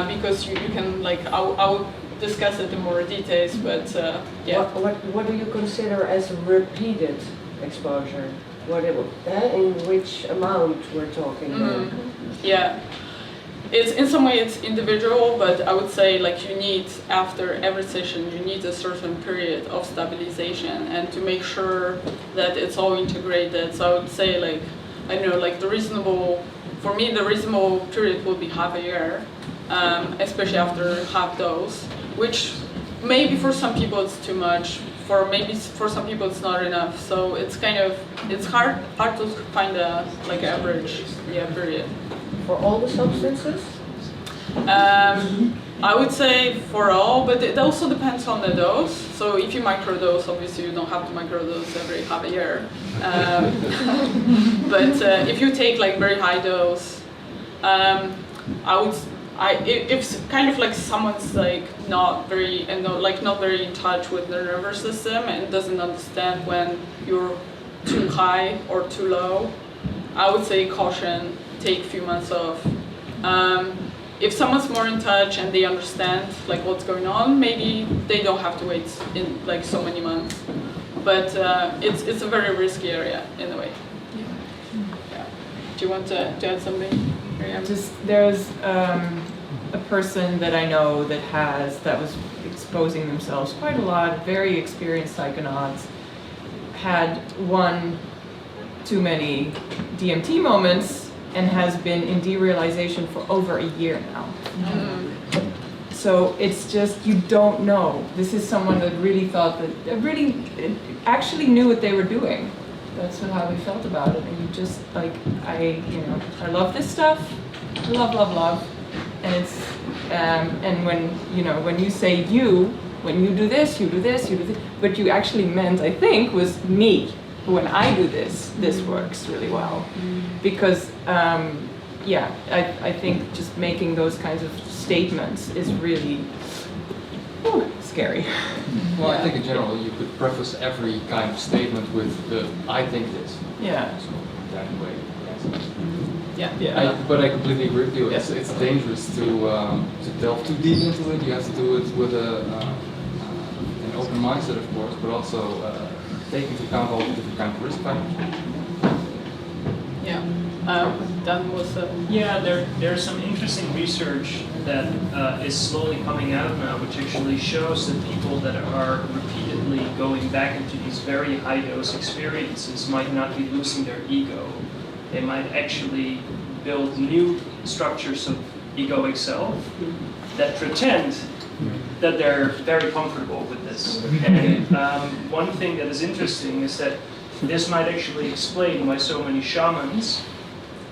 A: because you can like I'll discuss it in more details, but
I: What do you consider as repeated exposure? In which amount we're talking about?
A: It's in some way it's individual, but I would say like you need, after every session, you need a certain period of stabilization and to make sure that it's all integrated. So I would say like, I don't know, like the reasonable period will be half a year, especially after half dose, which maybe for some people it's too much, for some people it's not enough. So it's hard to find a like average period.
I: For all the substances?
A: I would say for all, but it also depends on the dose. So if you microdose, obviously you don't have to microdose every half a year. But if you take like very high dose, if kind of like someone's like not very in touch with their nervous system and doesn't understand when you're too high or too low, I would say caution, take a few months off. If someone's more in touch and they understand like what's going on, maybe they don't have to wait in like so many months. But it's a very risky area in a way. Do you want to add something?
E: There's a person that I know that was exposing themselves quite a lot, very experienced psychonauts, had one too many DMT moments and has been in derealization for over a year now. So it's just, you don't know. This is someone that really thought that, really actually knew what they were doing. That's how they felt about it. And you just like, I love this stuff. I love. And it's, and when you say when you do this, you do this, what you actually meant, I think, was me. When I do this works really well. Because, I think just making those kinds of statements is really scary.
C: Well, I think in general you could preface every kind of statement with I think this.
E: Yeah.
C: So that way,
E: yes.
C: But I completely agree with you. It's dangerous to delve too deep into it. You have to do it with an open mindset, of course, but also take into account all the different kinds of risk factors.
A: That was
B: there's some interesting research that is slowly coming out now, which actually shows that people that are repeatedly going back into these very high dose experiences might not be losing their ego. They might actually build new structures of egoic self that pretend that they're very comfortable with this. And one thing that is interesting is that this might actually explain why so many shamans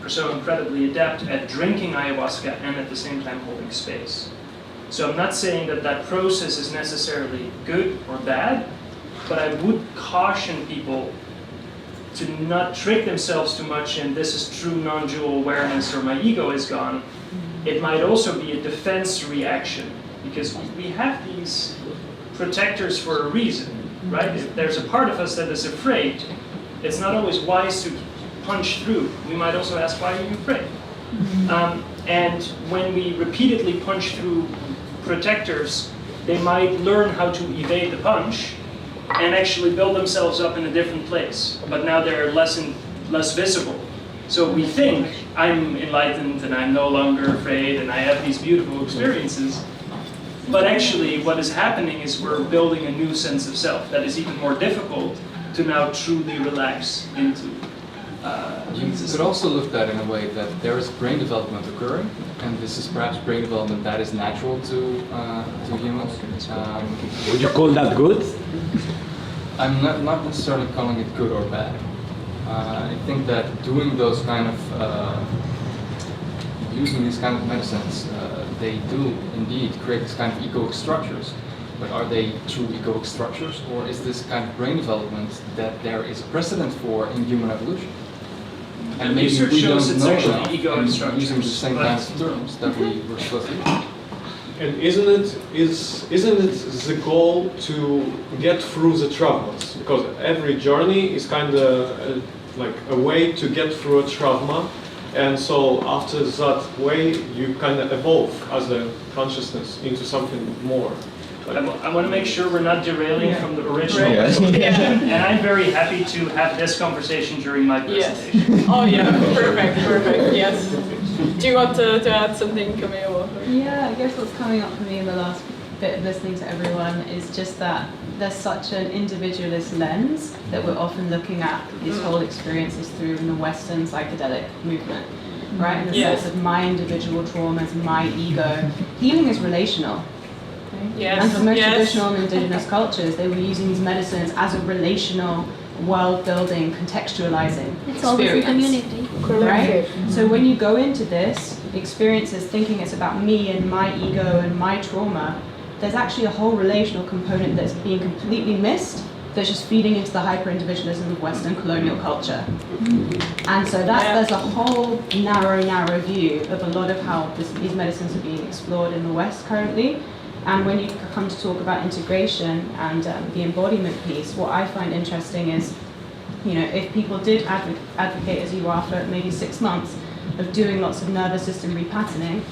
B: are so incredibly adept at drinking ayahuasca and at the same time holding space. So I'm not saying that process is necessarily good or bad, but I would caution people to not trick themselves too much and this is true non-dual awareness or my ego is gone. It might also be a defense reaction, because we have these protectors for a reason, right? If there's a part of us that is afraid, it's not always wise to punch through. We might also ask, why are you afraid? And when we repeatedly punch through protectors, they might learn how to evade the punch and actually build themselves up in a different place. But now they're less visible. So we think I'm enlightened and I'm no longer afraid and I have these beautiful experiences. But actually what is happening is we're building a new sense of self that is even more difficult to now truly relax into.
C: You could also look at it in a way that there is brain development occurring, and this is perhaps brain development that is natural to humans.
D: Would you call that good?
C: I'm not necessarily calling it good or bad. I think that doing those kind of, using these kind of medicines, they do indeed create this kind of egoic structures. But are they true egoic structures, or is this kind of brain development that there is a precedent for in human evolution? And maybe
B: research
C: we
B: shows
C: don't
B: it's
C: know
B: actually
C: enough
B: egoic
C: in
B: structures.
C: using the same kind of terms that we were supposed to use.
G: And isn't it the goal to get through the traumas? Because every journey is kind of like a way to get through a trauma, and so after that way you kind of evolve as a consciousness into something more.
B: I want to make sure we're not derailing from the original.
A: Right.
B: And I'm very happy to have this conversation during my presentation.
A: Yes. Oh yeah, perfect, yes. Do you want to add something, Camille?
N: Yeah, I guess what's coming up for me in the last bit of listening to everyone is just that there's such an individualist lens that we're often looking at these whole experiences through in the Western psychedelic movement, right? In the sense of my individual traumas, my ego. Healing is relational.
A: Yes.
N: And for most traditional and indigenous cultures, they were using these medicines as a relational, world-building, contextualizing
H: It's always in
N: experience.
H: community.
N: Right? So when you go into this experiences thinking it's about me and my ego and my trauma, there's actually a whole relational component that's being completely missed, that's just feeding into the hyper-individualism of Western colonial culture. And so there's a whole narrow view of a lot of how these medicines are being explored in the West currently. And when you come to talk about integration and the embodiment piece, what I find interesting is, if people did advocate, as you are, for maybe 6 months of doing lots of nervous system repatterning,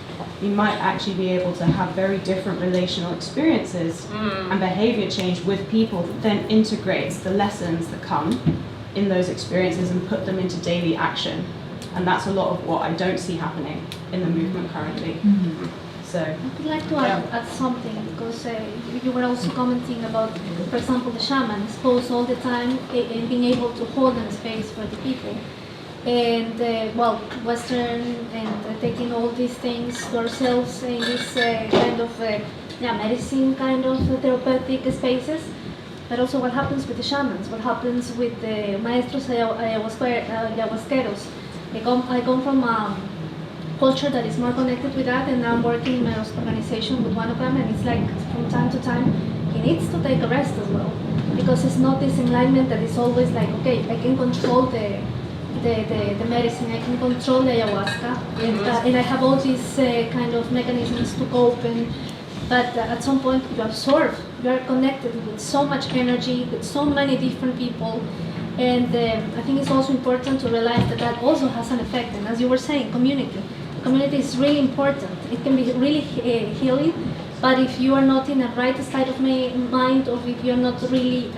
N: you might actually be able to have very different relational experiences and behavior change with people that then integrates the lessons that come in those experiences and put them into daily action. And that's a lot of what I don't see happening in the movement currently. So,
H: I'd like to add something, because you were also commenting about, for example, the shaman exposed all the time and being able to hold in space for the people. And Western and taking all these things to ourselves in this kind of medicine, kind of therapeutic spaces. But also what happens with the shamans, what happens with the maestros ayahuasqueros. I come from culture that is more connected with that, and now I'm working in my organization with one of them, and it's like from time to time he needs to take a rest as well, because it's not this enlightenment that is always like, okay, I can control the medicine, I can control the ayahuasca, and I have all these kind of mechanisms to cope, but at some point you absorb, you are connected with so much energy, with so many different people. And I think it's also important to realize that that also has an effect, and as you were saying, community is really important. It can be really healing, but if you are not in a right state of mind, or if you're not really,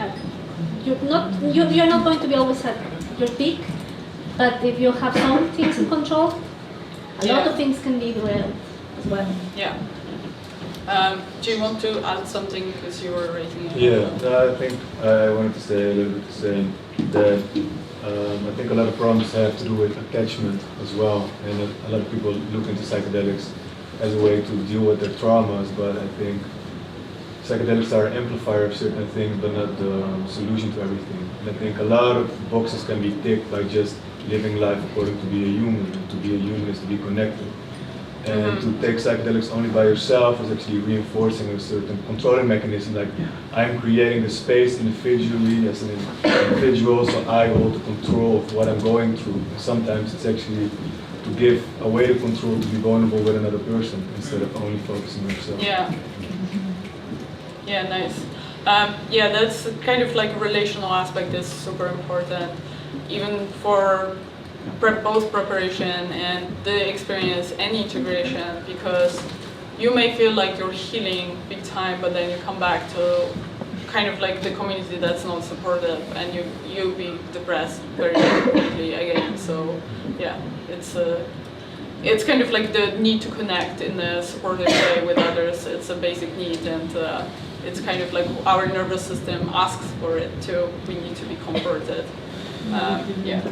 H: you're not going to be always at your peak. But if you have some things in control, a lot of things can be derailed as well.
A: Yeah. Do you want to add something, because you were raising it?
K: Yeah, I think I wanted to say a little bit the same, that I think a lot of problems have to do with attachment as well, and a lot of people look into psychedelics as a way to deal with their traumas, but I think psychedelics are an amplifier of certain things, but not the solution to everything. And I think a lot of boxes can be ticked by just living life according to be a human. And to be a human is to be connected. And to take psychedelics only by yourself is actually reinforcing a certain controlling mechanism, like I'm creating the space individually as an individual, so I hold the control of what I'm going through. And sometimes it's actually to give away the control, to be vulnerable with another person instead of only focusing on yourself.
A: Yeah. Yeah, nice. That's kind of like a relational aspect is super important, even for both preparation and the experience and integration, because you may feel like you're healing big time, but then you come back to kind of like the community that's not supportive, and you'll be depressed very quickly again. So yeah, it's kind of like the need to connect in a supportive way with others. It's a basic need, and it's kind of like our nervous system asks for it too. We need to be comforted. Yeah.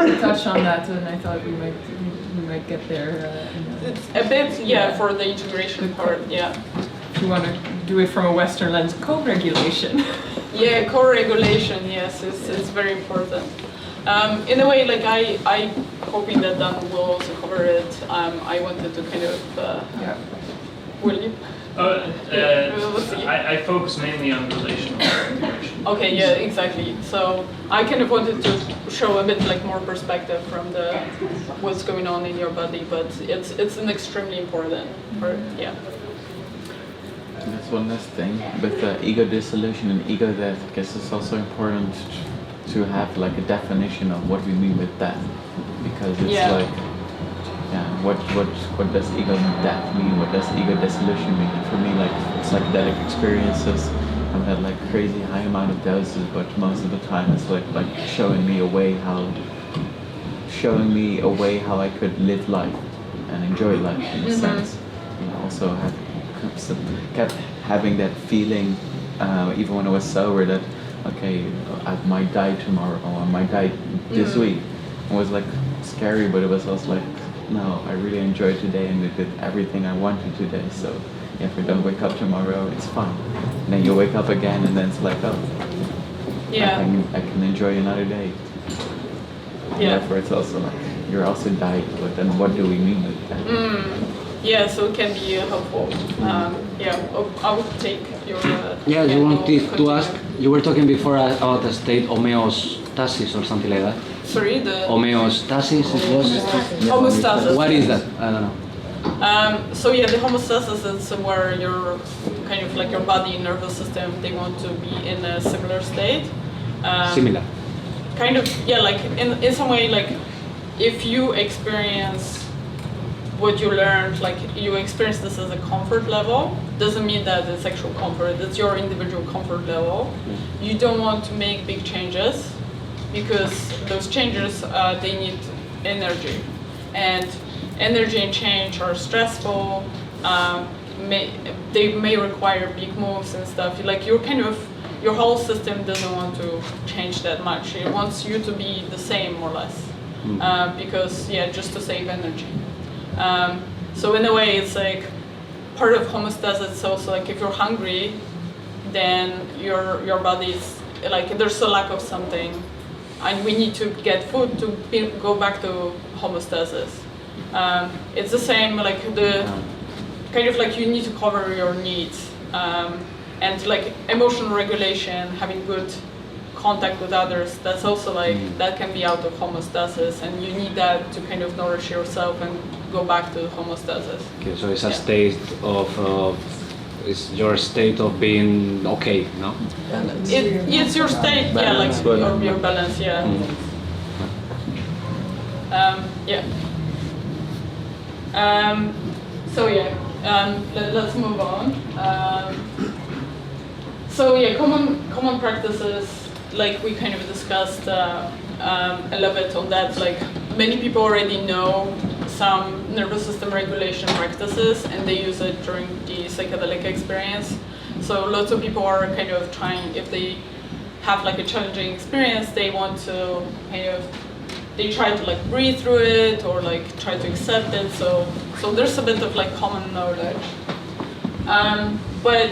E: We touched on that, and I thought we might get there.
A: It's a bit, yeah, for the integration part, yeah.
E: If you want to do it from a Western lens, co-regulation.
A: Yeah, co-regulation, yes, it's very important. In a way, like I hoping that Dan will also cover it. I wanted to kind of,
E: yeah.
A: Will you?
B: I focus mainly on relational integration.
A: Okay, yeah, exactly. So I kind of wanted to show a bit like more perspective from the what's going on in your body, but it's an extremely important part, yeah.
L: That's one last thing with ego dissolution and ego death. I guess it's also important to have like a definition of what we mean with death, because it's like, yeah, what does ego death mean? What does ego dissolution mean? And for me, like psychedelic experiences, I've had like crazy high amount of doses, but most of the time it's like showing me a way how I could live life and enjoy life in a sense. You know, also kept having that feeling, even when I was sober, that okay, I might die tomorrow or I might die this week. It was like scary, but it was also like, no, I really enjoyed today and I did everything I wanted today. So if I don't wake up tomorrow, it's fine. And then you wake up again, and then it's like, oh,
A: yeah,
L: I can enjoy another day. And therefore, it's also like you're also dying. But then, what do we mean with that?
A: Yeah, so it can be helpful. Yeah, I would take your.
D: Yeah, you wanted to ask. You were talking before about the state homeostasis or something like that.
A: Sorry, the
D: homeostasis. It was.
A: Homeostasis.
D: What is that? I don't know.
A: So yeah, the homeostasis is where your kind of like your body and nervous system, they want to be in a similar state.
D: Similar.
A: Kind of, yeah, like in some way, like if you experience what you learned, like you experience this as a comfort level, doesn't mean that it's actual comfort, it's your individual comfort level. You don't want to make big changes because those changes, they need energy. And energy and change are stressful, they may require big moves and stuff. Like your whole system doesn't want to change that much. It wants you to be the same, more or less, because yeah, just to save energy. So in a way, it's like part of homeostasis. It's also like if you're hungry, then your body's like there's a lack of something, and we need to get food to go back to homeostasis. It's the same, like the kind of like you need to cover your needs, and like emotional regulation, having good contact with others, that's also like that can be out of homeostasis, and you need that to kind of nourish yourself and go back to homeostasis.
D: Okay, so it's a state of it's your state of being okay, no?
A: It's your state, balance, yeah, like your balance, yeah. Yeah. So yeah, let's move on. So yeah, common practices, like we kind of discussed a little bit on that. Like many people already know some nervous system regulation practices, and they use it during the psychedelic experience. So lots of people are kind of trying, if they have like a challenging experience, they want to kind of, they try to like breathe through it or like try to accept it. So there's a bit of like common knowledge, but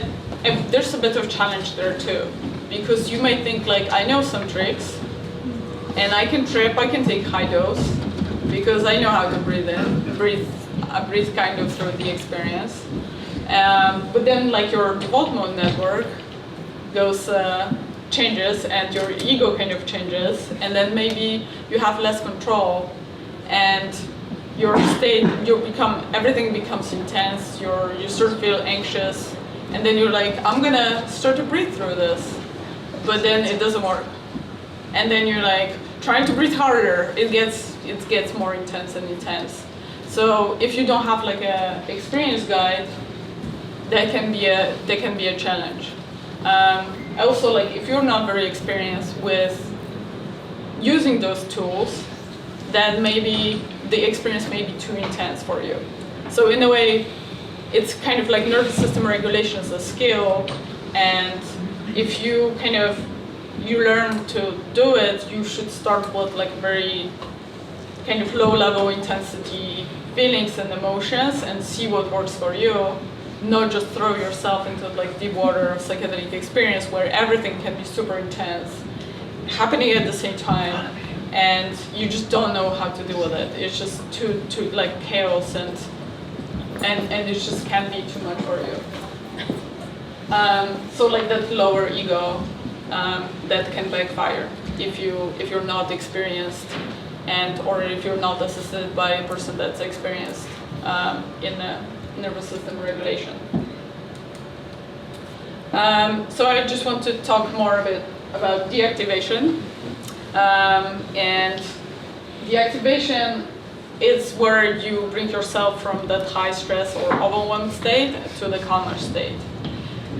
A: there's a bit of challenge there too, because you might think like I know some tricks, and I can take high dose, because I know how to breathe breathe kind of through the experience. But then like your default mode network goes changes, and your ego kind of changes, and then maybe you have less control, and your state, everything becomes intense. You sort of feel anxious, and then you're like, I'm gonna start to breathe through this, but then it doesn't work, and then you're like trying to breathe harder. It gets it gets more intense and intense. So if you don't have like a experienced guide, that can be a challenge. Also, like if you're not very experienced with using those tools, then maybe the experience may be too intense for you. So in a way, it's kind of like nervous system regulation is a skill, and if you you learn to do it, you should start with like very kind of low level intensity feelings and emotions and see what works for you, not just throw yourself into like deep water of psychedelic experience where everything can be super intense, happening at the same time, and you just don't know how to deal with it. It's just too like chaos and it just can't be too much for you. So like that lower ego, that can backfire if you're not experienced or if you're not assisted by a person that's experienced in nervous system regulation. So I just want to talk more a bit about deactivation. And deactivation is where you bring yourself from that high stress or overwhelmed state to the calmer state.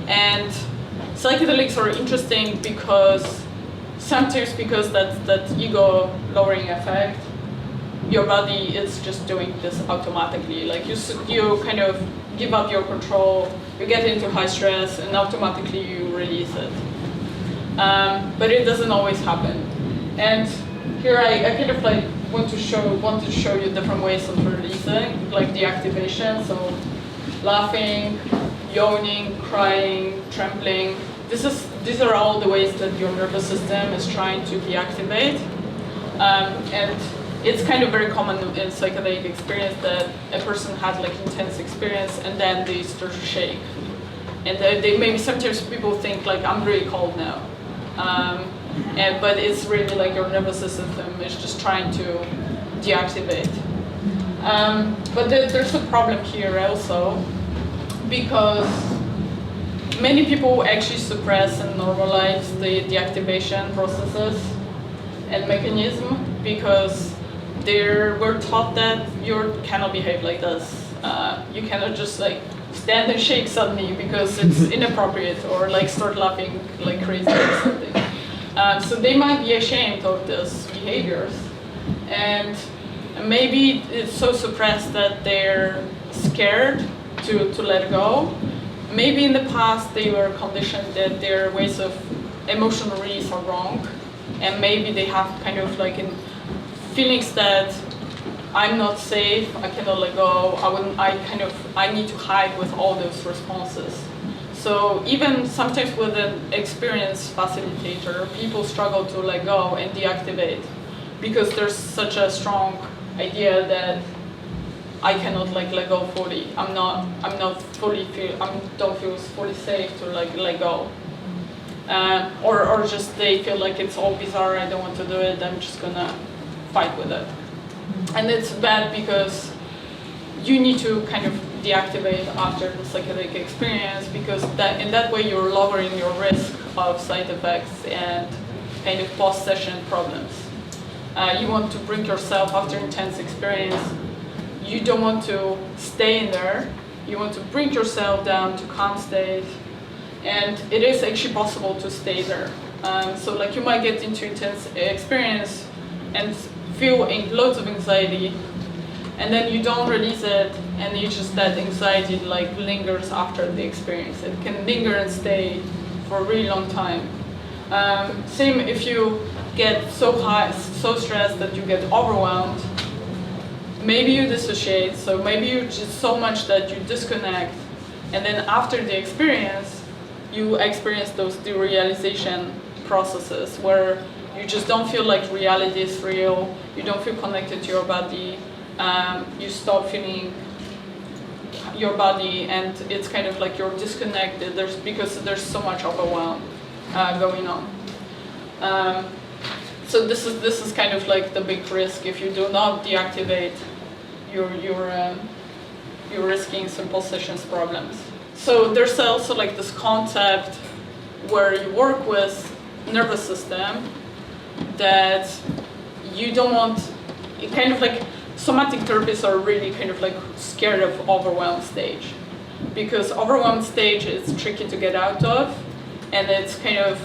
A: And psychedelics are interesting because sometimes because that ego lowering effect, your body is just doing this automatically. Like you kind of give up your control, you get into high stress, and automatically you release it. But it doesn't always happen. And here I kind of like want to show you different ways of releasing, like deactivation. So laughing, yawning, crying, trembling. These are all the ways that your nervous system is trying to deactivate. And it's kind of very common in psychedelic experience that a person has like intense experience and then they start to shake. And they maybe sometimes people think like, I'm really cold now. But it's really like your nervous system is just trying to deactivate. But there's a problem here also, because many people actually suppress and normalize the deactivation processes and mechanism because we're taught that you cannot behave like this. You cannot just like stand and shake suddenly because it's inappropriate, or like start laughing like crazy or something. So they might be ashamed of these behaviors, and maybe it's so suppressed that they're scared to let go. Maybe in the past they were conditioned that their ways of emotional release are wrong, and maybe they have kind of like feelings that I'm not safe, I cannot let go, I need to hide with all those responses. So even sometimes with an experienced facilitator, people struggle to let go and deactivate because there's such a strong idea that I cannot like let go fully. I don't feel fully safe to like let go. Or just they feel like it's all bizarre, I don't want to do it, I'm just gonna fight with it. And it's bad because you need to kind of deactivate after the psychedelic experience, because in that way you're lowering your risk of side effects and kind of post-session problems. You want to bring yourself after intense experience. You don't want to stay in there. You want to bring yourself down to calm state, and it is actually possible to stay there. So like you might get into intense experience and feel loads of anxiety, and then you don't release it, and you just that anxiety like lingers after the experience. It can linger and stay for a really long time. Same if you get so stressed that you get overwhelmed. Maybe you dissociate, so maybe you just so much that you disconnect, and then after the experience, you experience those derealization processes where you just don't feel like reality is real, you don't feel connected to your body, you stop feeling your body, and it's kind of like you're disconnected because there's so much overwhelm going on. So this is kind of like the big risk. If you do not deactivate, you're risking some post-sessions problems. So there's also like this concept where you work with nervous system that you don't want, it kind of like somatic therapists are really kind of like scared of overwhelmed stage, because overwhelmed stage is tricky to get out of, and it's kind of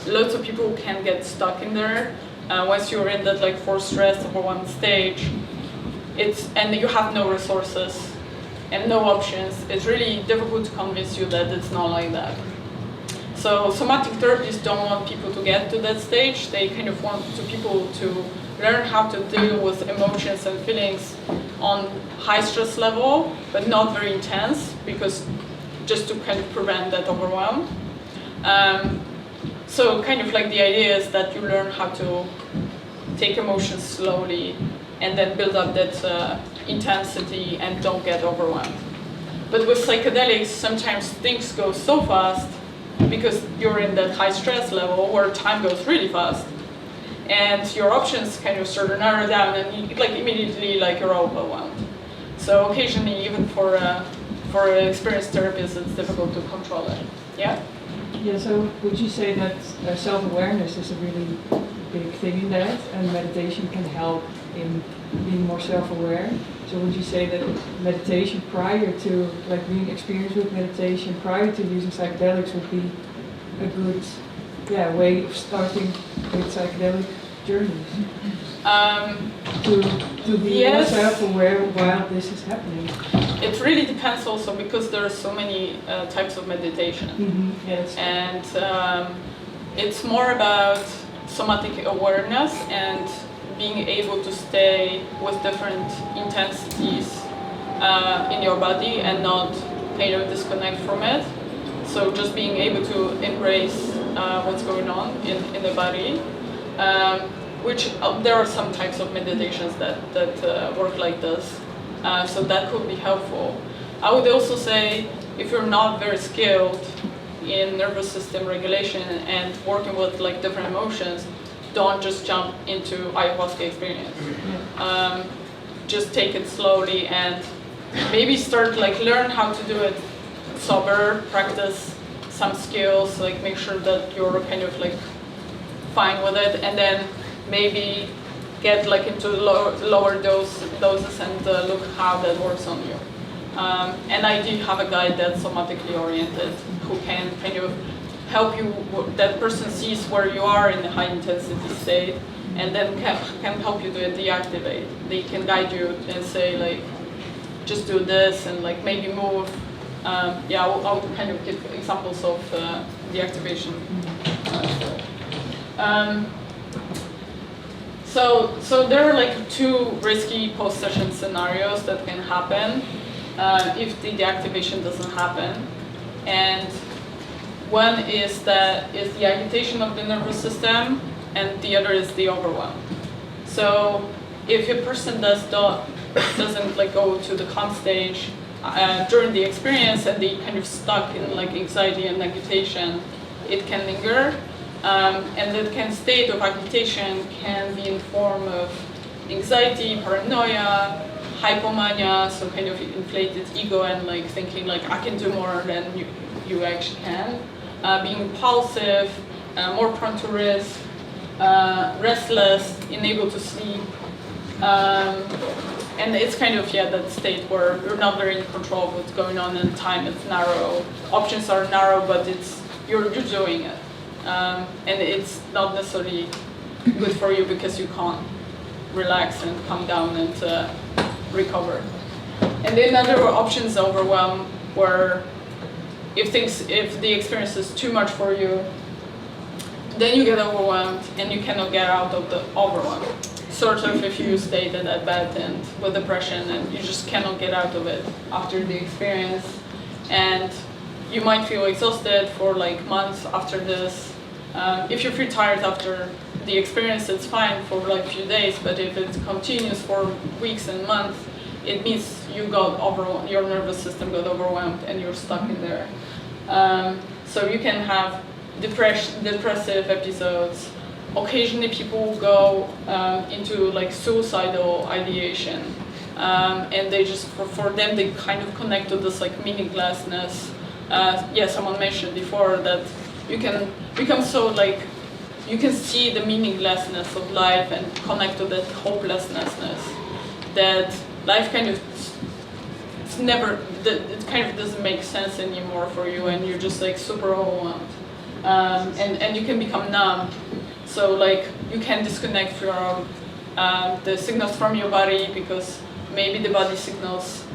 A: lots of people can get stuck in there. Once you're in that like forced stress overwhelmed stage, and you have no resources and no options, it's really difficult to convince you that it's not like that. So somatic therapists don't want people to get to that stage. They kind of want people to learn how to deal with emotions and feelings on high stress level, but not very intense, because just to kind of prevent that overwhelm. So kind of like the idea is that you learn how to take emotions slowly and then build up that intensity and don't get overwhelmed. But with psychedelics, sometimes things go so fast because you're in that high stress level where time goes really fast, and your options kind of sort of narrow down, and you, like immediately like you're overwhelmed. So occasionally, even for experienced therapists, it's difficult to control it. Yeah.
E: Yeah. So would you say that self-awareness is a really big thing in that, and meditation can help in being more self-aware? So would you say that meditation prior to, like being experienced with meditation prior to using psychedelics would be a good way of starting with psychedelic journeys? To be more self-aware while this is happening.
A: It really depends also, because there are so many types of meditation.
E: Mm-hmm. Yes.
A: And it's more about somatic awareness and being able to stay with different intensities in your body and not kind of disconnect from it. So just being able to embrace what's going on in the body, which there are some types of meditations that work like this. So that could be helpful. I would also say, if you're not very skilled in nervous system regulation and working with like different emotions, don't just jump into ayahuasca experience. Just take it slowly and maybe start like learn how to do it sober, practice some skills, like make sure that you're kind of like fine with it, and then maybe get like into lower doses and look how that works on you. And I do have a guide that's somatically oriented who can kind of help you, that person sees where you are in the high intensity state, and then can help you to deactivate. They can guide you and say like, just do this and like maybe move. I'll kind of give examples of deactivation. So there are like two risky post-session scenarios that can happen if the deactivation doesn't happen. And one is the agitation of the nervous system, and the other is the overwhelm. So if a person doesn't like go to the calm stage during the experience and they kind of stuck in like anxiety and agitation, it can linger. And that state of agitation can be in form of anxiety, paranoia, hypomania, so kind of inflated ego and like thinking like I can do more than you actually can. Being impulsive, more prone to risk, restless, unable to sleep. And it's kind of that state where you're not very in control of what's going on in time. It's narrow. Options are narrow, but you're doing it. And it's not necessarily good for you because you can't relax and calm down and recover. And then another option is overwhelm, where if the experience is too much for you, then you get overwhelmed and you cannot get out of the overwhelm. Sort of if you stayed in that bed and with depression and you just cannot get out of it after the experience, and you might feel exhausted for like months after this. If you feel tired after the experience, it's fine for like a few days, but if it continues for weeks and months, it means you got overwhelmed, your nervous system got overwhelmed and you're stuck in there. So you can have depressive episodes. Occasionally people go into like suicidal ideation, and they just, for them, they kind of connect to this like meaninglessness. Someone mentioned before that you can become so like you can see the meaninglessness of life and connect to that hopelessness, that life kind of it kind of doesn't make sense anymore for you, and you're just like super overwhelmed, and you can become numb. So like you can disconnect from the signals from your body, because maybe the body signals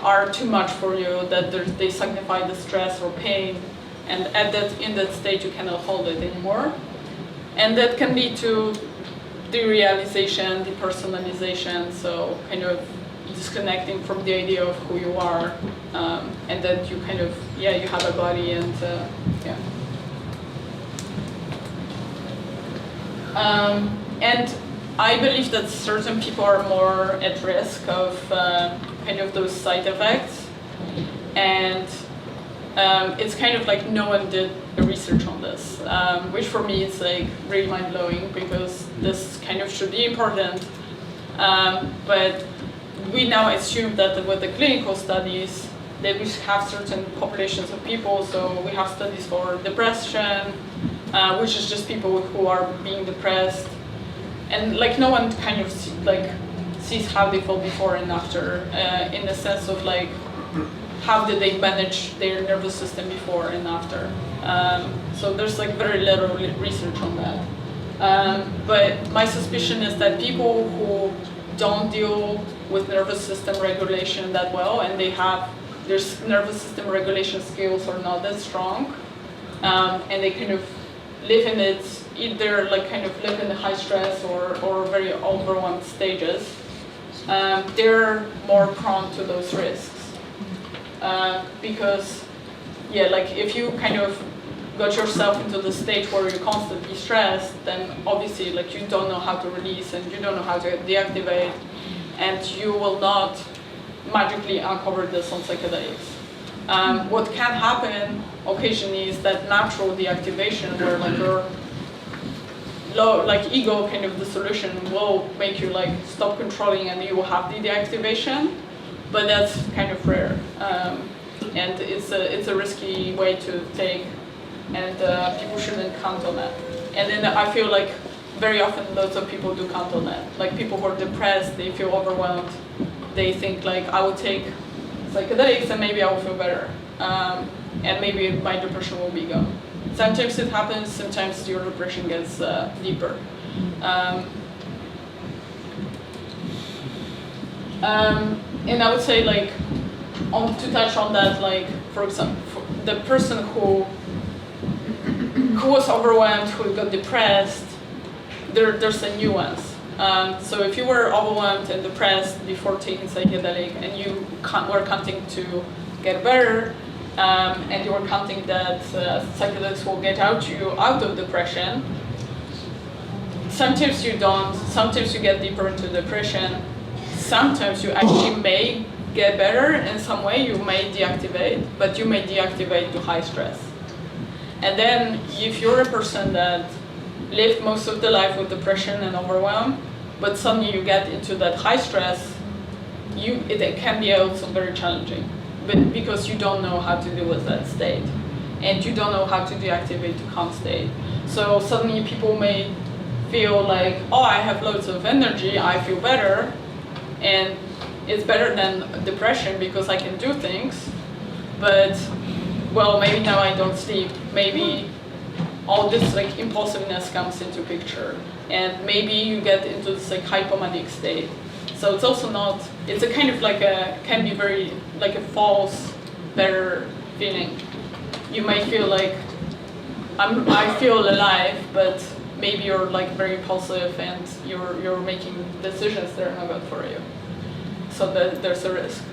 A: are too much for you, that they signify the stress or pain, and in that state you cannot hold it anymore. And that can lead to derealization, depersonalization, so kind of disconnecting from the idea of who you are, and that you kind of, you have a body, and and I believe that certain people are more at risk of kind of those side effects, and it's kind of like no one did research on this, which for me is like really mind-blowing, because this kind of should be important, but we now assume that with the clinical studies that we have certain populations of people. So we have studies for depression, which is just people who are being depressed, and like no one kind of sees how they feel before and after, in the sense of like how did they manage their nervous system before and after. So there's like very little research on that. But my suspicion is that people who don't deal with nervous system regulation that well, and their nervous system regulation skills are not that strong, and they kind of live in it, either like kind of live in the high stress or very overwhelmed stages, they're more prone to those risks. Because, like if you kind of got yourself into the state where you're constantly stressed, then obviously like you don't know how to release, and you don't know how to deactivate, and you will not magically uncover this on psychedelics. What can happen occasionally is that natural deactivation, where like your ego kind of dissolution will make you like stop controlling, and you will have the deactivation, but that's kind of rare, and it's a risky way to take, and people shouldn't count on that. And then I feel like very often lots of people do count on that. Like people who are depressed, they feel overwhelmed, they think like, I will take psychedelics and maybe I will feel better, and maybe my depression will be gone. Sometimes it happens, sometimes your depression gets deeper. And I would say like, to touch on that, like for example, the person who was overwhelmed, who got depressed, there's a nuance. So if you were overwhelmed and depressed before taking psychedelic, and you were counting to get better, and you were counting that psychedelics will get you out of depression, sometimes you don't, sometimes you get deeper into depression, sometimes you actually may get better in some way, you may deactivate, but you may deactivate to high stress. And then if you're a person that lived most of the life with depression and overwhelm, but suddenly you get into that high stress, it can be also very challenging, but because you don't know how to deal with that state, and you don't know how to deactivate to calm state. So suddenly people may feel like, oh, I have loads of energy, I feel better, and it's better than depression because I can do things, but well, maybe now I don't sleep, maybe all this like impulsiveness comes into picture, and maybe you get into this like hypomanic state. So it's also not, it's a kind of like can be very like a false better feeling. You might feel like I feel alive, but maybe you're like very impulsive and you're making decisions that are not good for you. So there's a risk.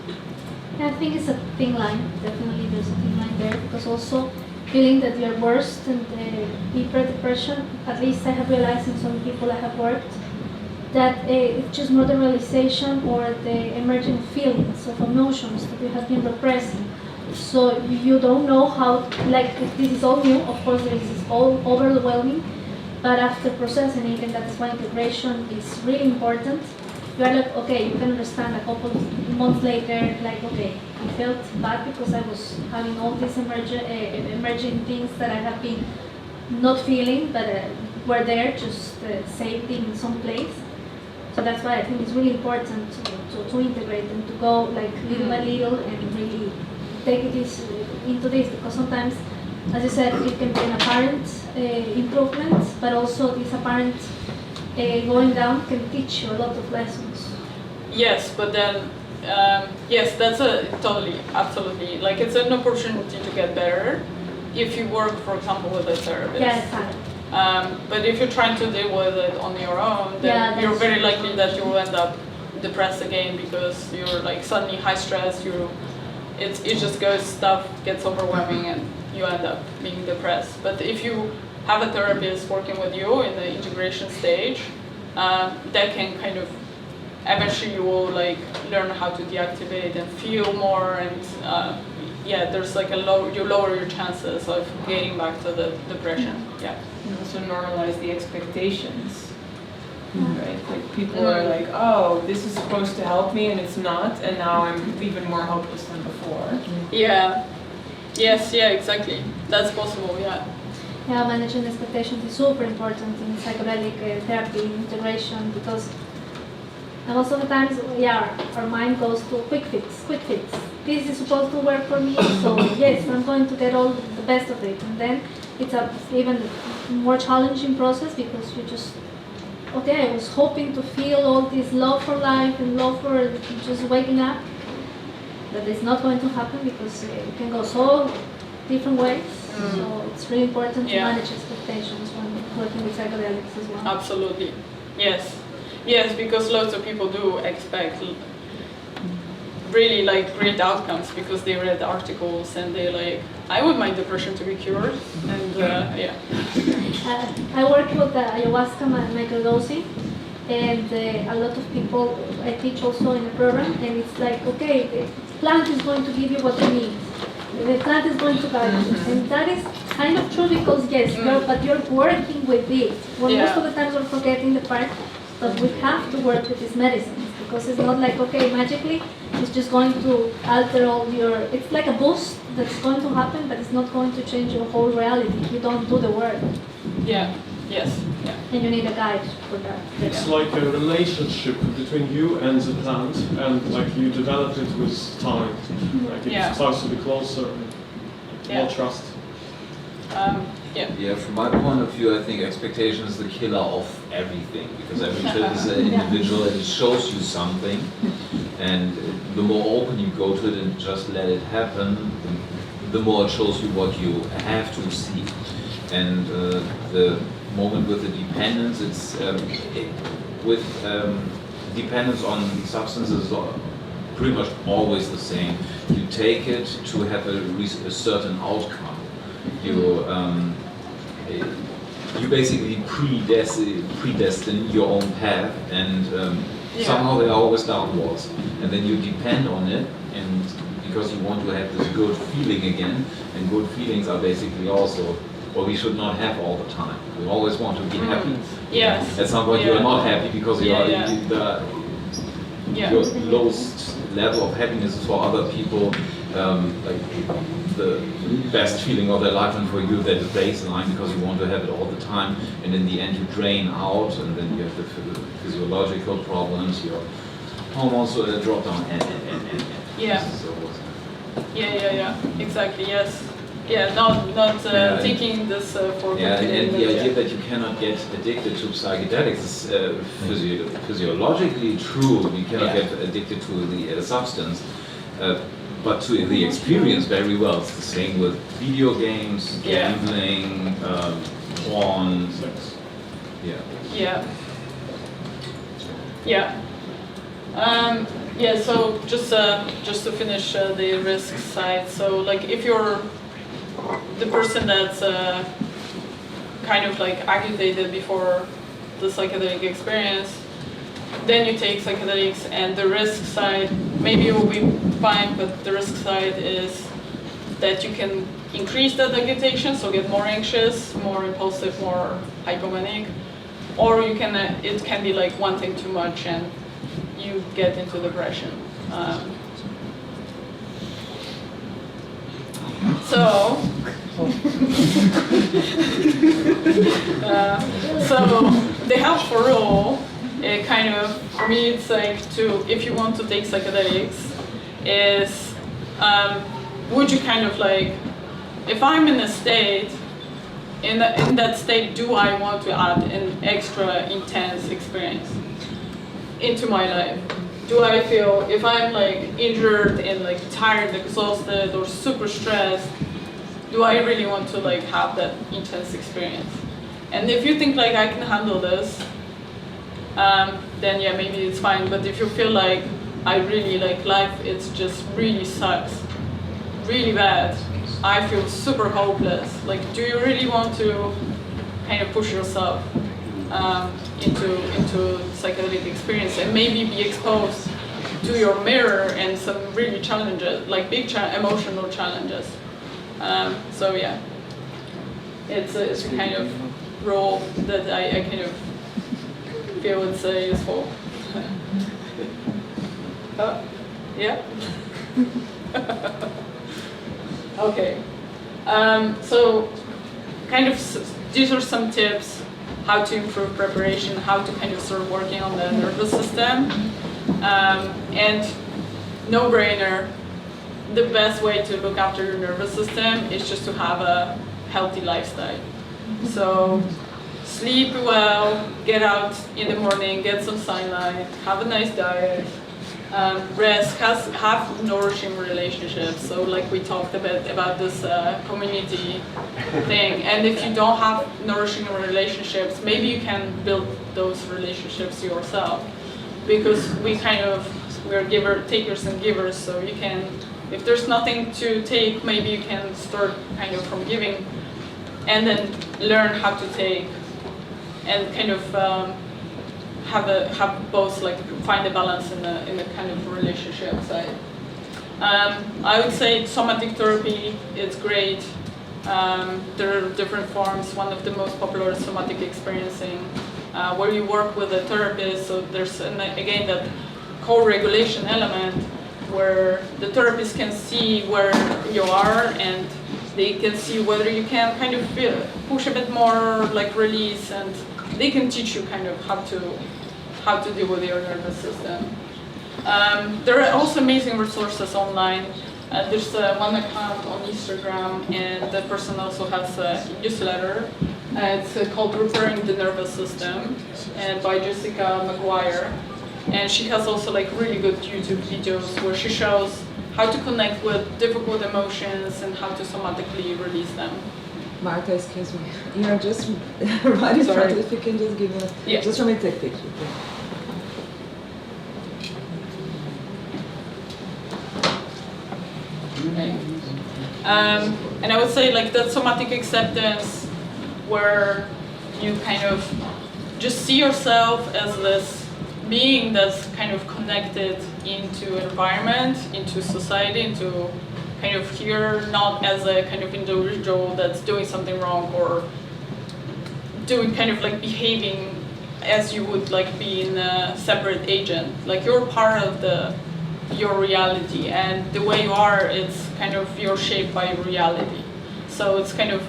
H: Yeah, I think it's a thin line. Definitely there's a thin line there, because also feeling that you're worse than the deeper depression, at least I have realized in some people I have worked, that it's just not the realization or the emerging feelings of emotions that you have been repressing. So you don't know how, like if this is all new, of course this is all overwhelming, but after processing it, and that's why integration is really important, you are like, okay, you can understand a couple of months later, like, okay, I felt bad because I was having all these emerging things that I have been not feeling, but were there, just saved in some place. So that's why I think it's really important to integrate and to go like little by little and really take this into this, because sometimes, as you said, it can be an apparent improvement, but also this apparent going down can teach you a lot of lessons.
A: Yes, but then, yes, that's totally, absolutely, like it's an opportunity to get better if you work, for example, with a therapist.
H: Yeah, exactly.
A: But if you're trying to deal with it on your own, then you're very likely that you will end up depressed again, because you're like suddenly high stress, it just goes, stuff gets overwhelming and you end up being depressed. But if you have a therapist working with you in the integration stage, that can kind of, eventually you will like learn how to deactivate and feel more, and yeah, there's like you lower your chances of getting back to the depression. Yeah.
E: And also normalize the expectations. Right? Like people are like, oh, this is supposed to help me and it's not, and now I'm even more hopeless than before.
A: Yeah. Yes, yeah, exactly. That's possible, yeah.
H: Yeah, managing expectations is super important in psychedelic therapy integration, because most of the times, yeah, our mind goes to quick fix. This is supposed to work for me, so yes, I'm going to get all the best of it. And then it's a even more challenging process, because you just, okay, I was hoping to feel all this love for life and love for just waking up, but it's not going to happen, because it can go so different ways. So it's really important to manage expectations when working with psychedelics as well.
A: Absolutely. Yes. Yes, because lots of people do expect really like great outcomes because they read articles and they like, I want my depression to be cured, and yeah.
H: I work with ayahuasca microdosing, and a lot of people I teach also in the program, and it's like, okay, the plant is going to give you what you need. The plant is going to guide you, and that is kind of true, because yes, but you're working with it. Well, most of the times we're forgetting the part that we have to work with these medicines, because it's not like, okay, magically it's just going to alter all your, it's like a boost that's going to happen, but it's not going to change your whole reality if you don't do the work.
A: Yeah, yes, yeah.
H: And you need a guide for that.
G: It's like a relationship between you and the plant, and like you develop it with time. Like it starts to be closer, more trust.
F: Yeah, from my point of view, I think expectation is the killer of everything, because every trip is an individual and it shows you something, and the more open you go to it and just let it happen, the more it shows you what you have to see. And the moment with the dependence, it's with dependence on substances pretty much always the same. You take it to have a certain outcome. You basically predestine your own path, and somehow they are always downwards. And then you depend on it, and because you want to have this good feeling again, and good feelings are basically also what we should not have all the time. We always want to be happy.
A: Yes.
F: At some point you are not happy because your lowest level of happiness is for other people like the best feeling of their life, and for you that is baseline, because you want to have it all the time, and in the end you drain out, and then you have the physiological problems, your hormones drop down and.
A: Yeah. Yeah, exactly, yes. Yeah, not taking this for granted.
F: And the idea that you cannot get addicted to psychedelics is physiologically true. You cannot get addicted to the substance, but to the experience very well. It's the same with video games, gambling, porn, sex.
A: So just to finish the risk side. So like if you're the person that's kind of like agitated before the psychedelic experience, then you take psychedelics, and the risk side, maybe it will be fine, but the risk side is that you can increase that agitation, so get more anxious, more impulsive, more hypomanic, or you can it can be like one thing too much and you get into depression. So So the helpful rule, it kind of, for me, it's like if you want to take psychedelics, is would you kind of like, if I'm in a state, in that state, do I want to add an extra intense experience into my life? Do I feel, if I'm like injured and like tired, exhausted, or super stressed, do I really want to like have that intense experience? And if you think like I can handle this, then yeah, maybe it's fine. But if you feel like I really like life, it's just really sucks, really bad, I feel super hopeless. Like, do you really want to kind of push yourself into psychedelic experience and maybe be exposed to your mirror and some really challenges, like big emotional challenges? So yeah, it's a kind of role that I kind of feel it's useful. Yeah. Okay. So kind of these are some tips how to improve preparation, how to kind of start working on the nervous system, and no-brainer. The best way to look after your nervous system is just to have a healthy lifestyle. So sleep well, get out in the morning, get some sunlight, have a nice diet, rest, have nourishing relationships. So like we talked a bit about this community thing. And if you don't have nourishing relationships, maybe you can build those relationships yourself. Because we're takers and givers, so you can, if there's nothing to take, maybe you can start kind of from giving and then learn how to take and kind of have both, like find a balance in the kind of relationship side. I would say somatic therapy is great. There are different forms. One of the most popular is somatic experiencing, where you work with a therapist. So there's again that co-regulation element where the therapist can see where you are and they can see whether you can kind of push a bit more, like release, and they can teach you kind of how to deal with your nervous system. There are also amazing resources online. There's one account on Instagram, and that person also has a newsletter. It's called Repairing the Nervous System, and by Jessica McGuire. And she has also like really good YouTube videos where she shows how to connect with difficult emotions and how to somatically release them.
I: Marta, excuse me. You're just right in front. If you can just give me just let me take a picture.
A: Okay. And I would say like that somatic acceptance where you kind of just see yourself as this being that's kind of connected into environment, into society, into kind of here, not as a kind of individual that's doing something wrong or doing kind of like behaving as you would like be in a separate agent. Like you're part of your reality, and the way you are, it's kind of you're shaped by reality. So it's kind of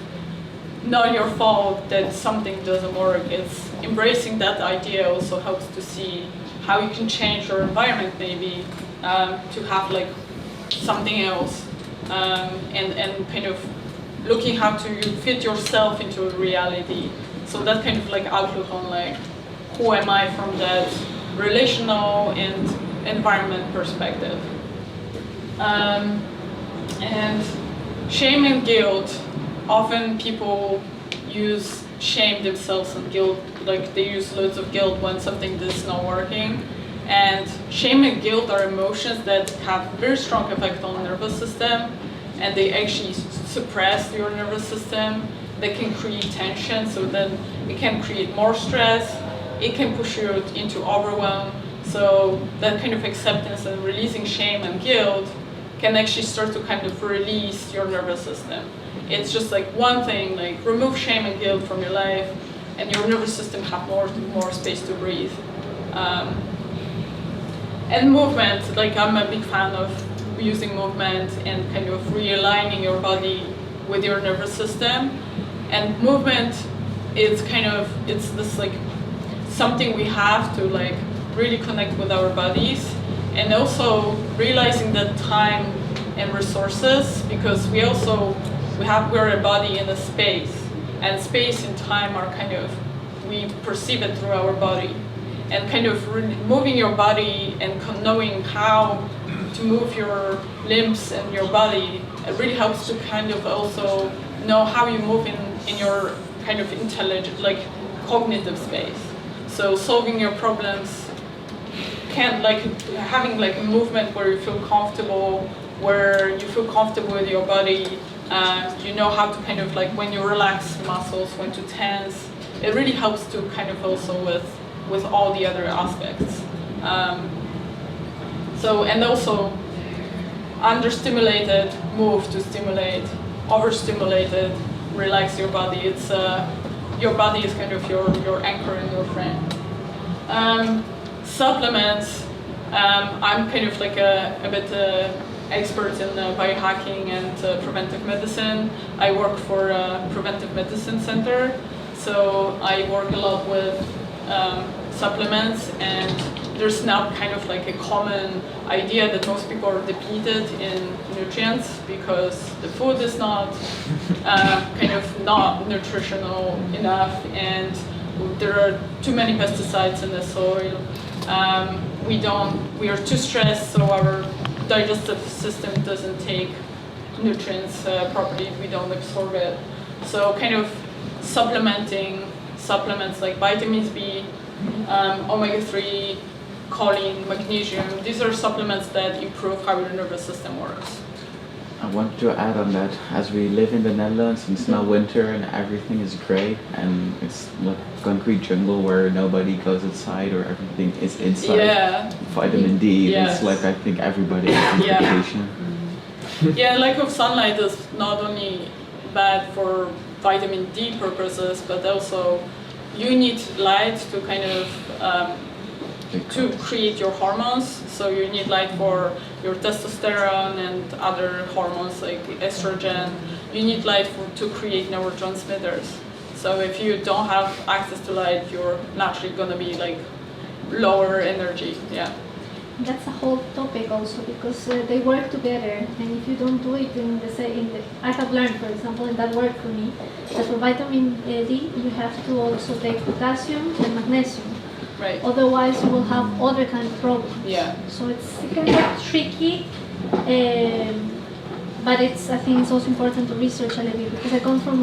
A: not your fault that something doesn't work. It's embracing that idea also helps to see how you can change your environment maybe to have like something else, and kind of looking how to fit yourself into a reality. So that kind of like outlook on like who am I from that relational and environment perspective. And shame and guilt, often people use shame themselves and guilt, like they use loads of guilt when something is not working. And shame and guilt are emotions that have very strong effect on the nervous system, and they actually suppress your nervous system. They can create tension, so then it can create more stress. It can push you into overwhelm. So that kind of acceptance and releasing shame and guilt can actually start to kind of release your nervous system. It's just like one thing, like remove shame and guilt from your life, and your nervous system have more space to breathe. And movement, like I'm a big fan of using movement and kind of realigning your body with your nervous system. And movement it's this like something we have to like really connect with our bodies, and also realizing that time and resources, because we're a body in a space, and space and time are kind of, we perceive it through our body, and kind of moving your body and knowing how to move your limbs and your body, it really helps to kind of also know how you move in your kind of intelligent, like cognitive space. So solving your problems having like a movement where you feel comfortable, with your body, you know how to kind of like, when you relax muscles, when to tense, it really helps to kind of also with all the other aspects. And also understimulated, move to stimulate, overstimulated, relax your body. It's your body is kind of your anchor and your friend. Supplements, I'm kind of like a bit expert in biohacking and preventive medicine. I work for a preventive medicine center, so I work a lot with supplements, and there's now kind of like a common idea that most people are depleted in nutrients because the food is not not nutritional enough, and there are too many pesticides in the soil. We are too stressed, so our digestive system doesn't take nutrients properly. We don't absorb it. So kind of supplements like vitamins B, omega-3, choline, magnesium. These are supplements that improve how your nervous system works.
L: I want to add on that, as we live in the Netherlands and it's now winter and everything is grey and it's like concrete jungle where nobody goes outside or everything is inside.
A: Yeah.
L: Vitamin D,
A: Yes.
L: it's like I think everybody has implication.
A: Yeah, lack of sunlight is not only bad for vitamin D purposes, but also you need light to kind of to create your hormones. So you need light for your testosterone and other hormones like estrogen. You need light to create neurotransmitters. So if you don't have access to light, you're naturally going to be like lower energy. Yeah.
H: That's a whole topic also, because they work together, and if you don't do it I have learned, for example, and that worked for me, that for vitamin D you have to also take potassium and magnesium.
A: Right.
H: Otherwise you will have other kind of problems.
A: Yeah.
H: So it's kind of tricky, but I think it's also important to research a little bit, because I come from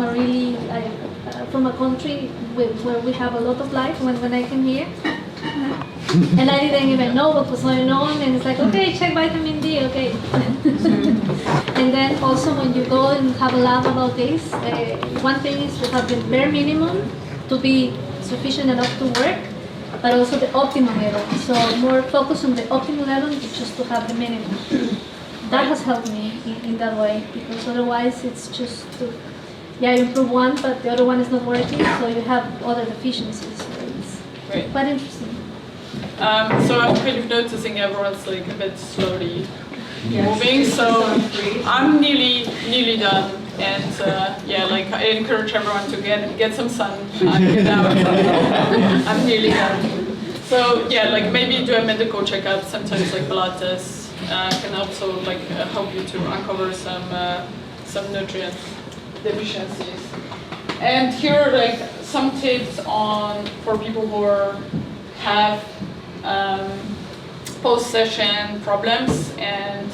H: from a country where we have a lot of light when I came here. And I didn't even know what was going on, and it's like, okay, check vitamin D, okay. And then also when you go and have a lab about this, one thing is to have the bare minimum to be sufficient enough to work, but also the optimal level. So more focus on the optimal level just to have the minimum. That has helped me in that way, because otherwise it's just you improve one, but the other one is not working, so you have other deficiencies. So it's quite interesting.
A: So I'm kind of noticing everyone's like a bit slowly moving, so I'm nearly done, and I encourage everyone to get some sun and get out. I'm nearly done. So maybe do a medical checkup. Sometimes like blood tests can also help you to uncover some nutrient deficiencies. And here are some tips for people who have post-session problems, and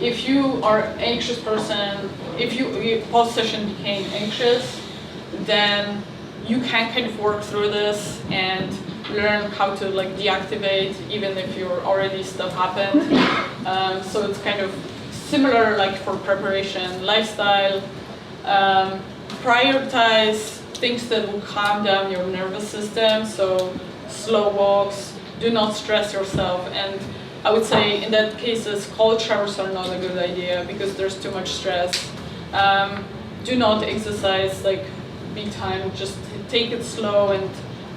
A: if you are anxious person, if you post-session became anxious, then you can kind of work through this and learn how to deactivate, even if you're already stuff happened. So it's kind of similar for preparation, lifestyle, prioritize things that will calm down your nervous system, so slow walks, do not stress yourself, and I would say in that cases cold showers are not a good idea because there's too much stress. Do not exercise big time, just take it slow and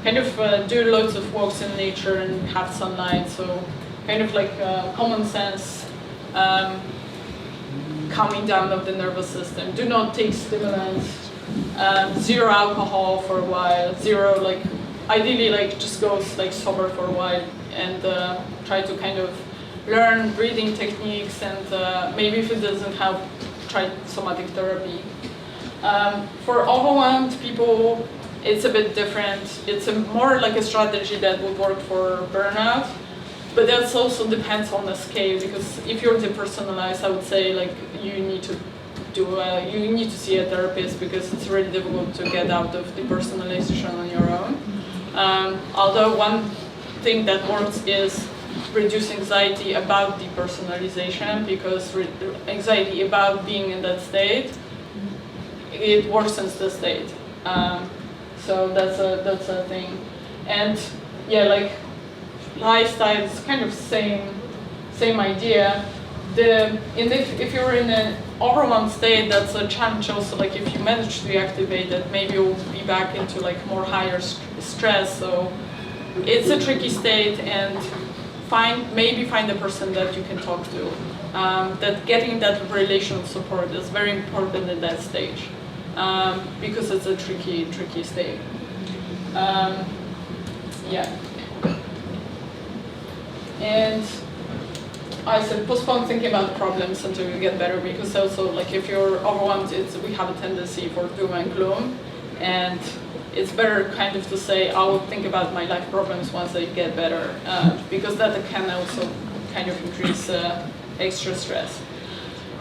A: kind of do loads of walks in nature and have sunlight, so kind of common sense calming down of the nervous system. Do not take stimulants. zero alcohol for a while, zero like, ideally like just go like sober for a while and try to kind of learn breathing techniques and maybe if it doesn't help, try somatic therapy. For overwhelmed people, it's a bit different. It's more like a strategy that would work for burnout, but that also depends on the scale, because if you're depersonalized, I would say like you need to see a therapist, because it's really difficult to get out of depersonalization on your own. Although one thing that works is reduce anxiety about depersonalization, because anxiety about being in that state, it worsens the state. So that's a thing. And yeah, like lifestyle is kind of same idea. If you're in an overwhelmed state, that's a challenge also. Like if you manage to deactivate it, maybe you'll be back into like more higher stress. So it's a tricky state, and maybe find a person that you can talk to. That getting that relational support is very important in that stage, because it's a tricky state. Yeah. And I said postpone thinking about problems until you get better, because also like if you're overwhelmed, we have a tendency for doom and gloom, and it's better kind of to say I will think about my life problems once I get better, because that can also kind of increase extra stress.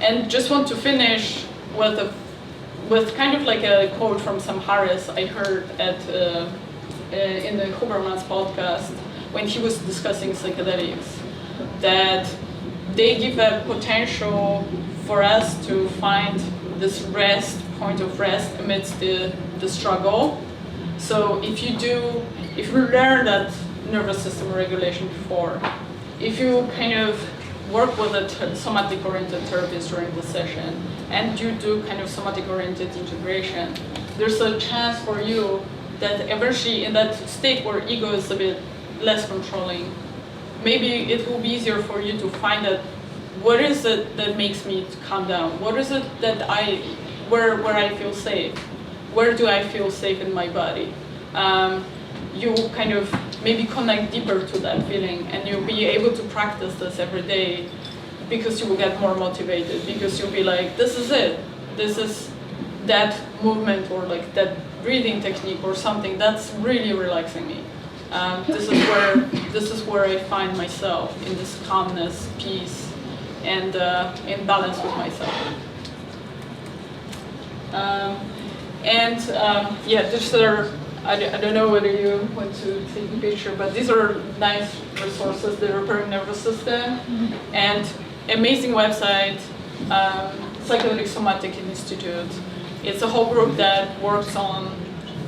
A: And just want to finish with kind of like a quote from Sam Harris I heard in the Huberman's podcast when he was discussing psychedelics, that they give a potential for us to find this point of rest amidst the struggle. So if you learn that nervous system regulation before, if you kind of work with a somatic-oriented therapist during the session, and you do kind of somatic-oriented integration, there's a chance for you that eventually in that state where ego is a bit less controlling, maybe it will be easier for you to find out what is it that makes me calm down? What is it that where I feel safe? Where do I feel safe in my body? You kind of maybe connect deeper to that feeling, and you'll be able to practice this every day, because you will get more motivated, because you'll be like, this is it. This is that movement or like that breathing technique or something that's really relaxing me. This is where I find myself, in this calmness, peace, and in balance with myself. Yeah, just I don't know whether you want to take a picture, but these are nice resources, the repairing nervous system, and amazing website, Psychedelic Somatic Institute. It's a whole group that works on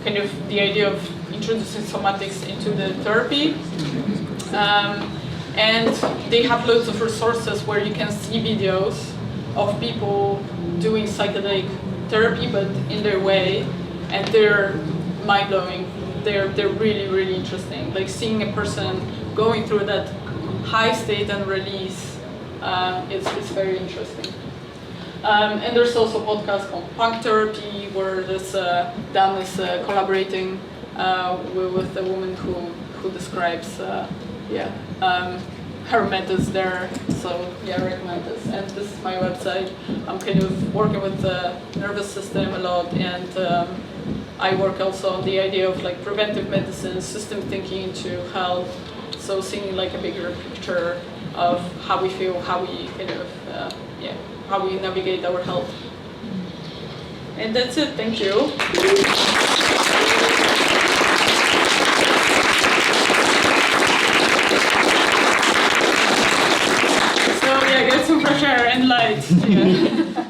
A: kind of the idea of introducing somatics into the therapy. And they have loads of resources where you can see videos of people doing psychedelic therapy, but in their way, and they're mind-blowing. They're really, really interesting. Like seeing a person going through that high state and release, it's very interesting. And there's also a podcast called Punk Therapy, where Dan is collaborating with a woman who describes her methods there. So yeah, I recommend this. And this is my website. I'm kind of working with the nervous system a lot, and I work also on the idea of like preventive medicine, system thinking to health. So seeing like a bigger picture of how we feel, how we kind of how we navigate our health. And that's it. Thank you. So yeah, get some fresh air and light. Yeah.